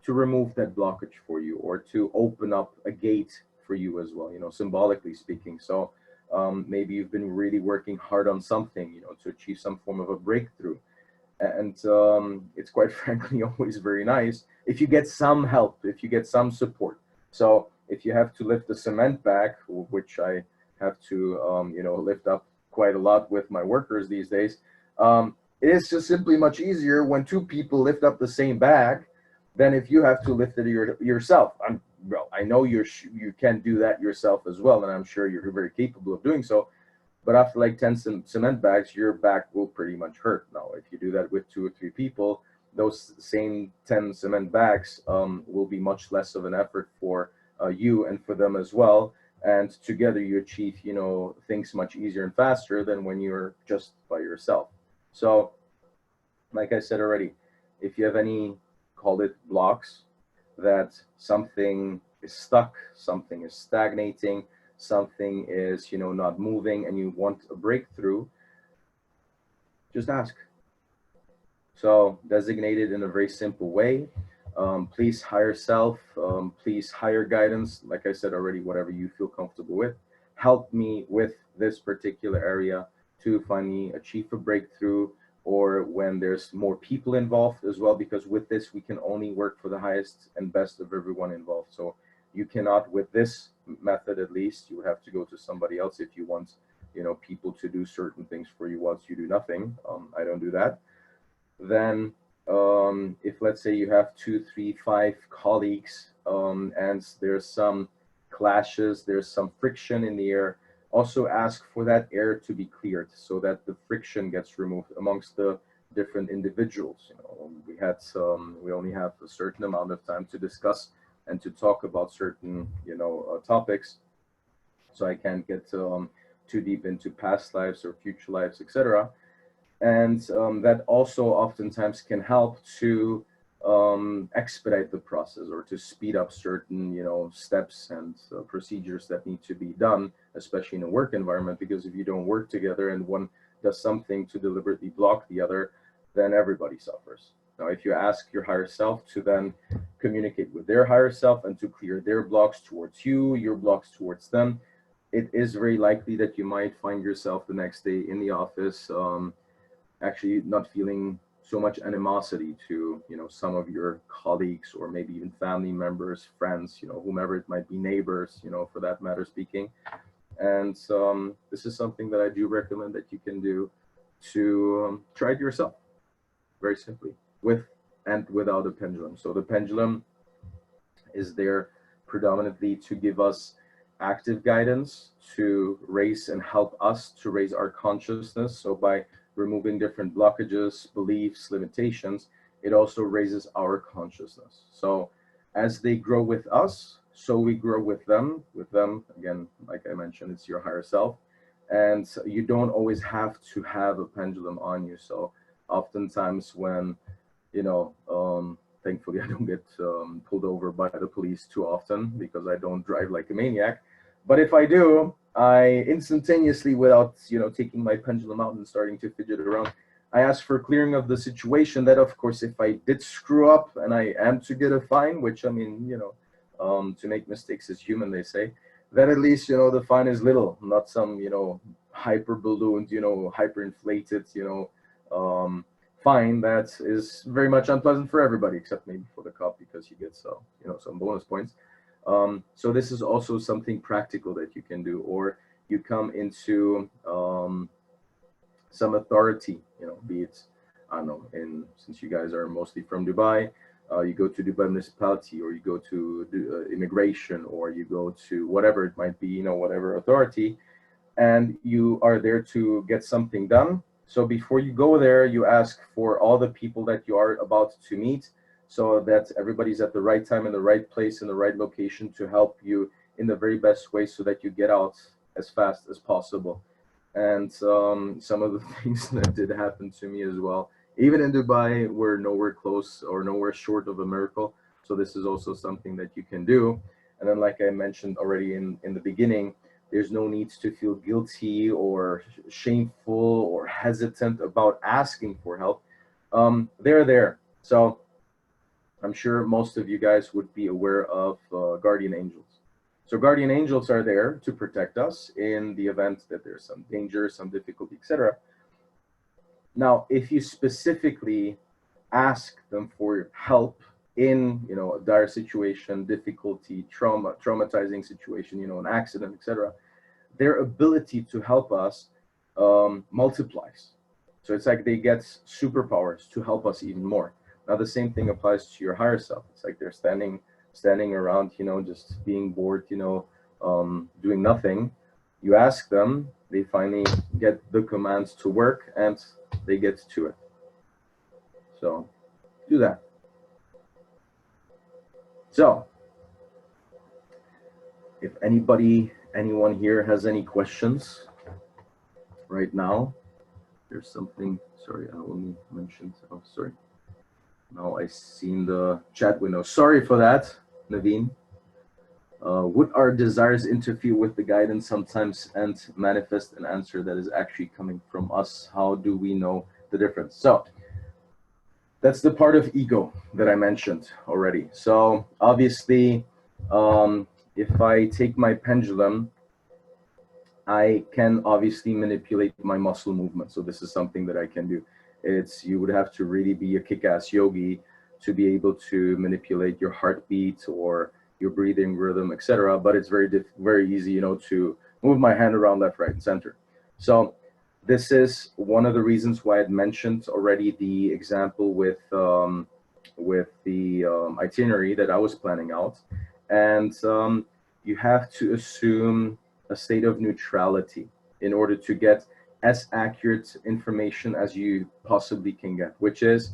to remove that blockage for you, or to open up a gate for you as well, symbolically speaking. So maybe you've been really working hard on something, to achieve some form of a breakthrough, and it's quite frankly always very nice if you get some help, if you get some support. So if you have to lift the cement back, which I have to lift up quite a lot with my workers these days, It is just simply much easier when two people lift up the same bag than if you have to lift it yourself. Well, I know you can do that yourself as well, and I'm sure you're very capable of doing so. But after like 10 cement bags, your back will pretty much hurt. Now, if you do that with two or three people, those same 10 cement bags will be much less of an effort for you and for them as well. And together you achieve, things much easier and faster than when you're just by yourself. So, like I said already, if you have any, call it blocks, that something is stuck, something is stagnating, something is, not moving, and you want a breakthrough, just ask. So designate it in a very simple way. Please hire self. Please hire guidance. Like I said already, whatever you feel comfortable with. Help me with this particular area to finally achieve a breakthrough, or when there's more people involved as well, because with this, we can only work for the highest and best of everyone involved. So you cannot, with this method at least, you would have to go to somebody else if you want, people to do certain things for you whilst you do nothing. I don't do that. Then if let's say you have two, three, five colleagues, and there's some clashes, there's some friction in the air, also ask for that air to be cleared so that the friction gets removed amongst the different individuals. We only have a certain amount of time to discuss and to talk about certain topics, so I can't get too deep into past lives or future lives, etc. And that also oftentimes can help to expedite the process, or to speed up certain steps and procedures that need to be done, especially in a work environment, because if you don't work together and one does something to deliberately block the other, then everybody suffers. Now, if you ask your higher self to then communicate with their higher self and to clear their blocks towards you, your blocks towards them, it is very likely that you might find yourself the next day in the office, actually not feeling so much animosity to some of your colleagues, or maybe even family members, friends, whomever it might be, neighbors, for that matter speaking. And this is something that I do recommend that you can do, to try it yourself, very simply, with and without a pendulum. So the pendulum is there predominantly to give us active guidance, to raise and help us to raise our consciousness. So by removing different blockages, beliefs, limitations, it also raises our consciousness. So as they grow with us, so we grow with them. With them, again, like I mentioned, it's your higher self. And you don't always have to have a pendulum on you. So oftentimes when, thankfully I don't get pulled over by the police too often, because I don't drive like a maniac. But if I do, I instantaneously, without taking my pendulum out and starting to fidget around, I ask for clearing of the situation. That, of course, if I did screw up and I am to get a fine, which I mean, to make mistakes is human, they say, that at least the fine is little, not some hyper ballooned, hyperinflated, fine that is very much unpleasant for everybody, except maybe for the cop, because he gets some bonus points. So this is also something practical that you can do, or you come into some authority, be it, I don't know, since you guys are mostly from Dubai, you go to Dubai municipality, or you go to immigration, or you go to whatever it might be, whatever authority, and you are there to get something done. So before you go there, you ask for all the people that you are about to meet, so that everybody's at the right time, in the right place, in the right location, to help you in the very best way, so that you get out as fast as possible. And some of the things that did happen to me as well, even in Dubai, were nowhere close or nowhere short of a miracle. So this is also something that you can do. And then, like I mentioned already in the beginning, there's no need to feel guilty or shameful or hesitant about asking for help. They're there. So I'm sure most of you guys would be aware of guardian angels. So guardian angels are there to protect us in the event that there's some danger, some difficulty, etc. Now, if you specifically ask them for help in a dire situation, difficulty, traumatizing situation, an accident, etc., their ability to help us multiplies. So it's like they get superpowers to help us even more. Now the same thing applies to your higher self. It's like they're standing around, just being bored, doing nothing. You ask them, they finally get the commands to work, and they get to it. So do that. So if anyone here has any questions right now, there's something, sorry, I only mentioned, oh, sorry. Now I seen the chat window. Sorry for that, Naveen. Would our desires interfere with the guidance sometimes and manifest an answer that is actually coming from us? How do we know the difference? So that's the part of ego that I mentioned already. So obviously, if I take my pendulum, I can obviously manipulate my muscle movement. So this is something that I can do. You would have to really be a kick-ass yogi to be able to manipulate your heartbeat or your breathing rhythm, etc. But it's very easy, to move my hand around left, right, and center. So this is one of the reasons why I'd mentioned already the example with the itinerary that I was planning out, and you have to assume a state of neutrality in order to get as accurate information as you possibly can get, which is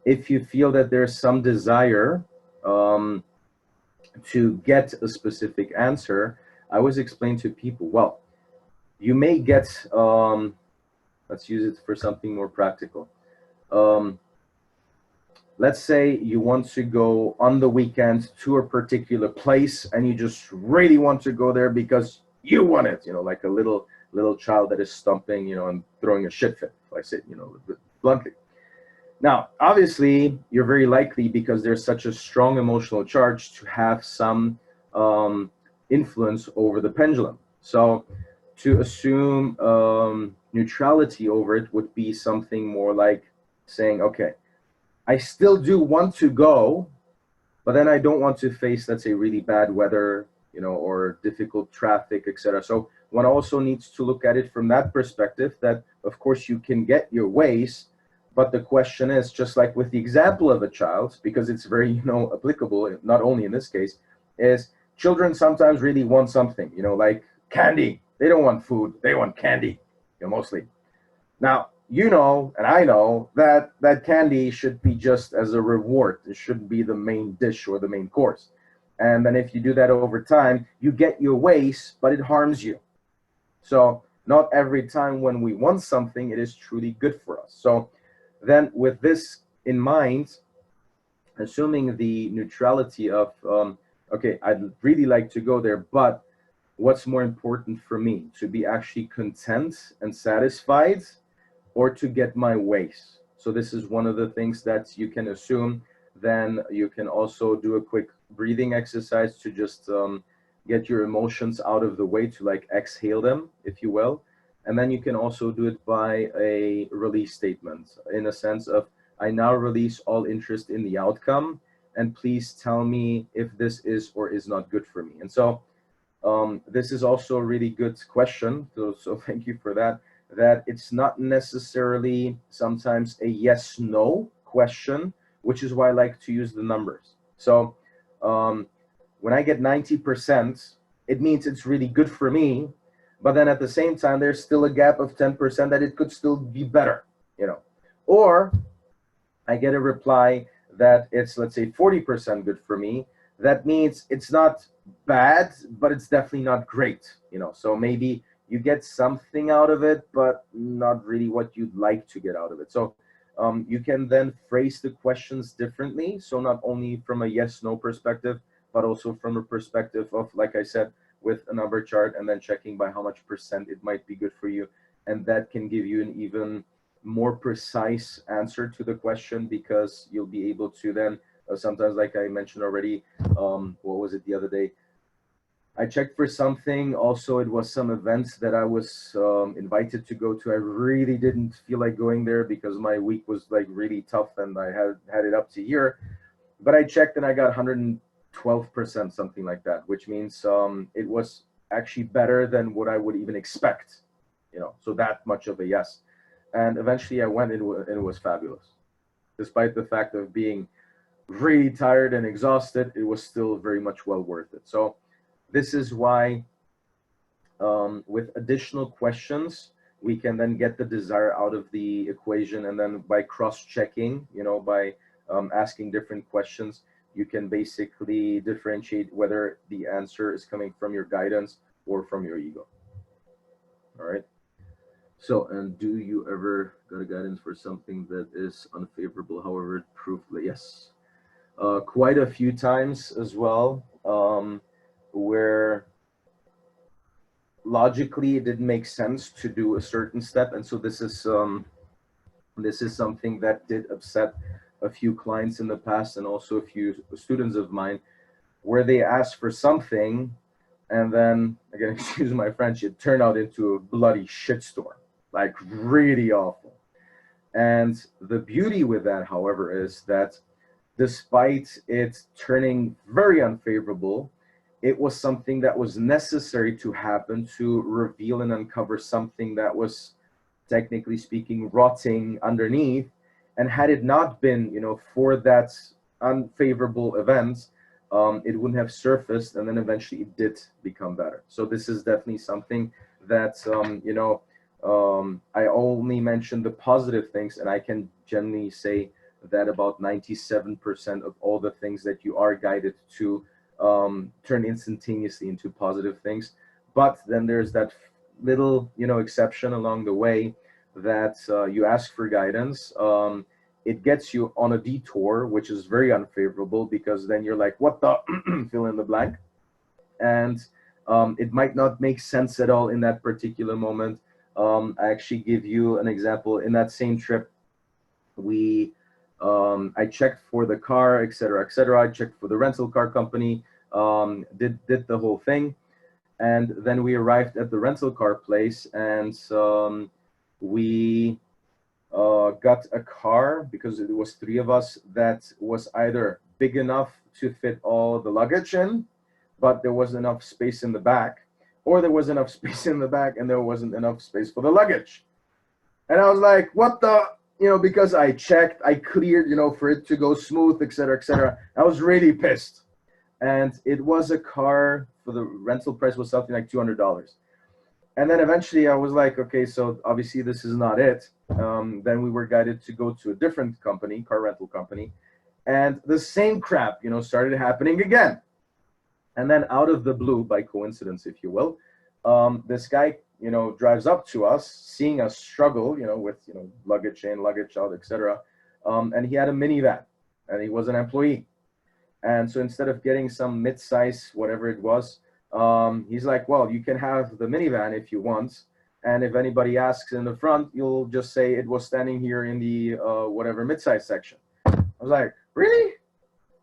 if you feel that there's some desire to get a specific answer, I always explain to people, well, you may get, let's use it for something more practical. Let's say you want to go on the weekend to a particular place and you just really want to go there because you want it, like a little child that is stomping, and throwing a shit fit, if I say, bluntly. Now, obviously, you're very likely, because there's such a strong emotional charge, to have some influence over the pendulum. So to assume neutrality over it would be something more like saying, okay, I still do want to go, but then I don't want to face, let's say, really bad weather, or difficult traffic, etc. So one also needs to look at it from that perspective, that of course you can get your ways, but the question is, just like with the example of a child, because it's very, applicable, not only in this case, is children sometimes really want something, like candy. They don't want food, they want candy, mostly. Now, and I know that candy should be just as a reward. It shouldn't be the main dish or the main course. And then if you do that over time, you get your ways, but it harms you. So not every time when we want something, it is truly good for us. So then with this in mind, assuming the neutrality of, okay, I'd really like to go there, but what's more important for me? To be actually content and satisfied, or to get my ways? So this is one of the things that you can assume. Then you can also do a quick breathing exercise to just get your emotions out of the way, to like exhale them, if you will. And then you can also do it by a release statement, in a sense of, I now release all interest in the outcome, and please tell me if this is or is not good for me. And so this is also a really good question. So thank you for that. That it's not necessarily sometimes a yes/no question, which is why I like to use the numbers. So when I get 90%, it means it's really good for me, but then at the same time, there's still a gap of 10% that it could still be better, Or I get a reply that it's, let's say, 40% good for me. That means it's not bad, but it's definitely not great, So maybe you get something out of it, but not really what you'd like to get out of it. So you can then phrase the questions differently. So not only from a yes/no perspective, but also from a perspective of, like I said, with a number chart, and then checking by how much percent it might be good for you. And that can give you an even more precise answer to the question, because you'll be able to then, sometimes, like I mentioned already, what was it the other day? I checked for something. Also, it was some events that I was invited to go to. I really didn't feel like going there because my week was like really tough and I had it up to here. But I checked and I got 112%, something like that, which means it was actually better than what I would even expect, so that much of a yes. And eventually I went, and it was fabulous. Despite the fact of being really tired and exhausted, it was still very much well worth it. So this is why, with additional questions, we can then get the desire out of the equation. And then by cross-checking, by asking different questions, you can basically differentiate whether the answer is coming from your guidance or from your ego. All right. So, and do you ever got a guidance for something that is unfavorable, however, proof? Yes. Quite a few times as well, where logically it didn't make sense to do a certain step. And so this is something that did upset a few clients in the past, and also a few students of mine, where they asked for something, and then, again, excuse my French, it turned out into a bloody shitstorm, like really awful. And the beauty with that, however, is that despite it turning very unfavorable, it was something that was necessary to happen to reveal and uncover something that was, technically speaking, rotting underneath. And had it not been, for that unfavorable event, it wouldn't have surfaced, and then eventually it did become better. So this is definitely something that, I only mentioned the positive things, and I can generally say that about 97% of all the things that you are guided to turn instantaneously into positive things. But then there's that little, exception along the way, that you ask for guidance. It gets you on a detour, which is very unfavorable, because then you're like, what the fill in the blank. And it might not make sense at all in that particular moment. I actually give you an example. In that same trip, I checked for the car, etc., etc. I checked for the rental car company, did the whole thing. And then we arrived at the rental car place, and we got a car, because it was three of us, that was either big enough to fit all the luggage in, but there wasn't enough space in the back, or there was enough space in the back and there wasn't enough space for the luggage. And I was like, what the, because I checked, I cleared, for it to go smooth, etc., etc. I was really pissed. And it was a car, for the rental price was something like $200. And then eventually I was like, okay, so obviously this is not it. Then we were guided to go to a different company, car rental company, and the same crap, started happening again. And then out of the blue, by coincidence, if you will, this guy, drives up to us, seeing us struggle, with, luggage in, luggage out, etc. And he had a minivan, and he was an employee. And so instead of getting some mid-size, whatever it was, he's like, well, you can have the minivan if you want. And if anybody asks in the front, you'll just say it was standing here in the whatever mid-size section. I was like, really?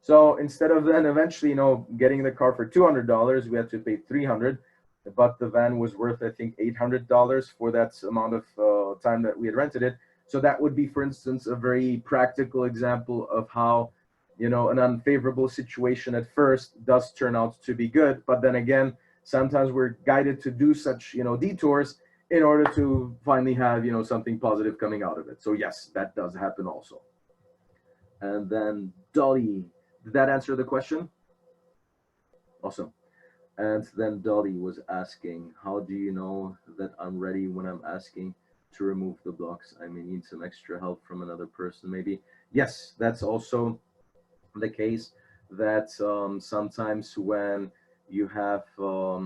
So instead of then eventually, getting the car for $200, we had to pay $300. But the van was worth, I think, $800 for that amount of time that we had rented it. So that would be, for instance, a very practical example of how, an unfavorable situation at first does turn out to be good. But then again, sometimes we're guided to do such, detours in order to finally have, something positive coming out of it. So yes, that does happen also. And then Dolly, did that answer the question? Awesome. And then Dolly was asking, how do you know that I'm ready when I'm asking to remove the blocks? I may need some extra help from another person, maybe. Yes, that's also the case, that sometimes when you have a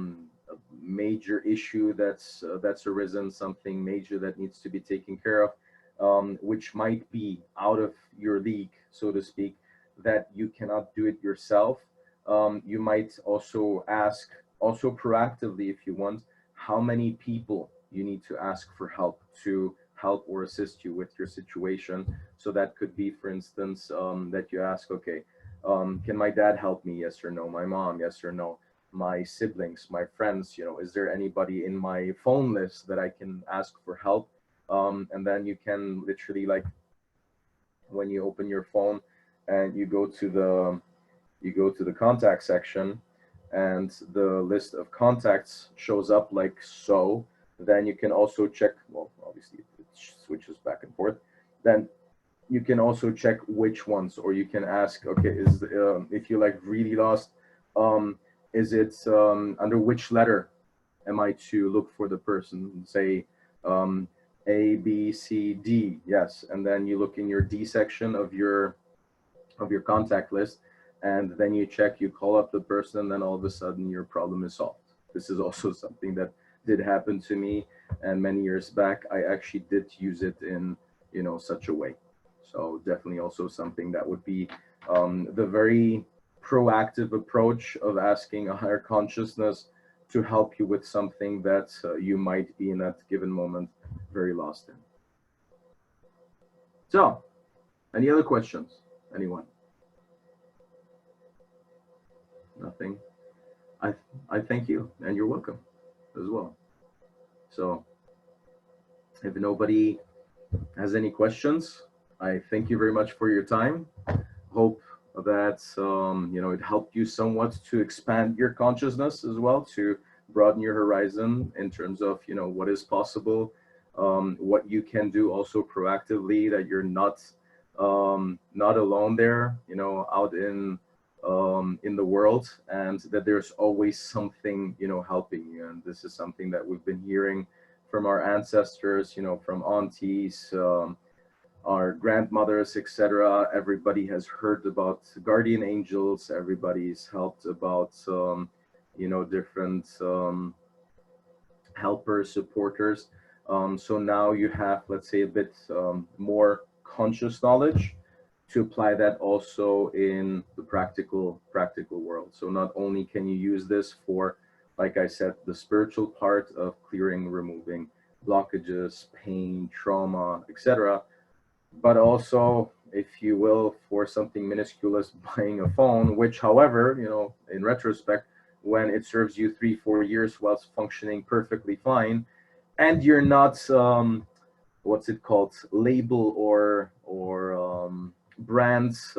major issue that's arisen, something major that needs to be taken care of, which might be out of your league, so to speak, that you cannot do it yourself. You might also ask, also proactively if you want, how many people you need to ask for help to help or assist you with your situation. So that could be, for instance, that you ask, okay, can my dad help me? Yes or no. My mom? Yes or no. My siblings, my friends, is there anybody in my phone list that I can ask for help? And then you can literally, like, when you open your phone and you go to the contact section, and the list of contacts shows up like so, then you can also check, well, obviously it switches back and forth. Then you can also check which ones, or you can ask, okay, is if you're like really lost, is it under which letter am I to look for the person? Say um, A, B, C, D, yes, and then you look in your D section of your contact list, and then you check, you call up the person, and then all of a sudden your problem is solved. This is also something that did happen to me, and many years back I actually did use it in such a way. So definitely also something that would be the very proactive approach of asking a higher consciousness to help you with something that you might be in that given moment very lost in. So, any other questions? Anyone? Nothing. I I thank you, and you're welcome as well. So, if nobody has any questions, I thank you very much for your time. Hope that it helped you somewhat to expand your consciousness as well, to broaden your horizon in terms of what is possible, what you can do also proactively, that you're not alone there, out in the world, and that there's always something helping you. And this is something that we've been hearing from our ancestors, from aunties, our grandmothers, etc. Everybody has heard about guardian angels. Everybody's helped about different helpers, supporters. So now you have, let's say, a bit more conscious knowledge to apply that also in the practical world. So not only can you use this for, like I said, the spiritual part of clearing, removing blockages, pain, trauma, etc., but also, if you will, for something minuscule as buying a phone, which, however, in retrospect, when it serves you 3-4 years while it's functioning perfectly fine, and you're not what's it called, label or brands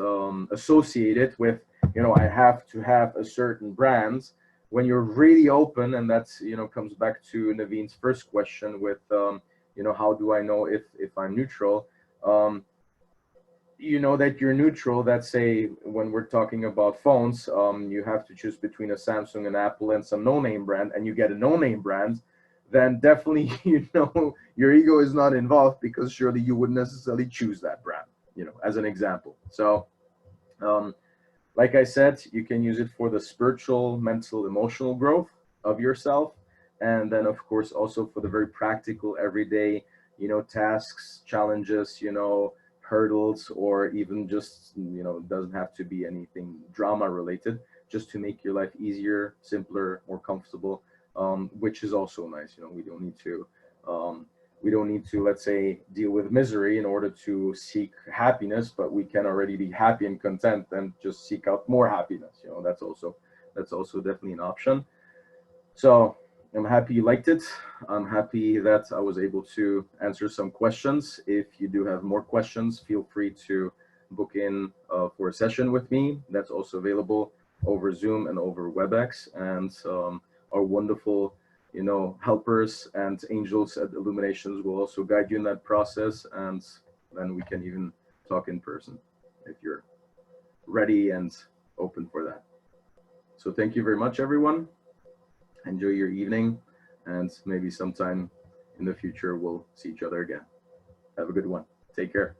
associated with, I have to have a certain brands. When you're really open, and that's comes back to Naveen's first question with how do I know if I'm neutral? That you're neutral. That, say, when we're talking about phones, you have to choose between a Samsung, an Apple, and some no-name brand, and you get a no-name brand, then definitely your ego is not involved, because surely you wouldn't necessarily choose that brand, as an example. So like I said, you can use it for the spiritual, mental, emotional growth of yourself, and then of course also for the very practical everyday tasks, challenges, hurdles, or even just it doesn't have to be anything drama related, just to make your life easier, simpler, more comfortable, which is also nice. We don't need to, let's say, deal with misery in order to seek happiness, but we can already be happy and content and just seek out more happiness. That's also definitely an option. So I'm happy you liked it. I'm happy that I was able to answer some questions. If you do have more questions, feel free to book in for a session with me. That's also available over Zoom and over WebEx. And our wonderful, helpers and angels at Illuminations will also guide you in that process. And then we can even talk in person if you're ready and open for that. So thank you very much, everyone. Enjoy your evening, and maybe sometime in the future we'll see each other again. Have a good one. Take care.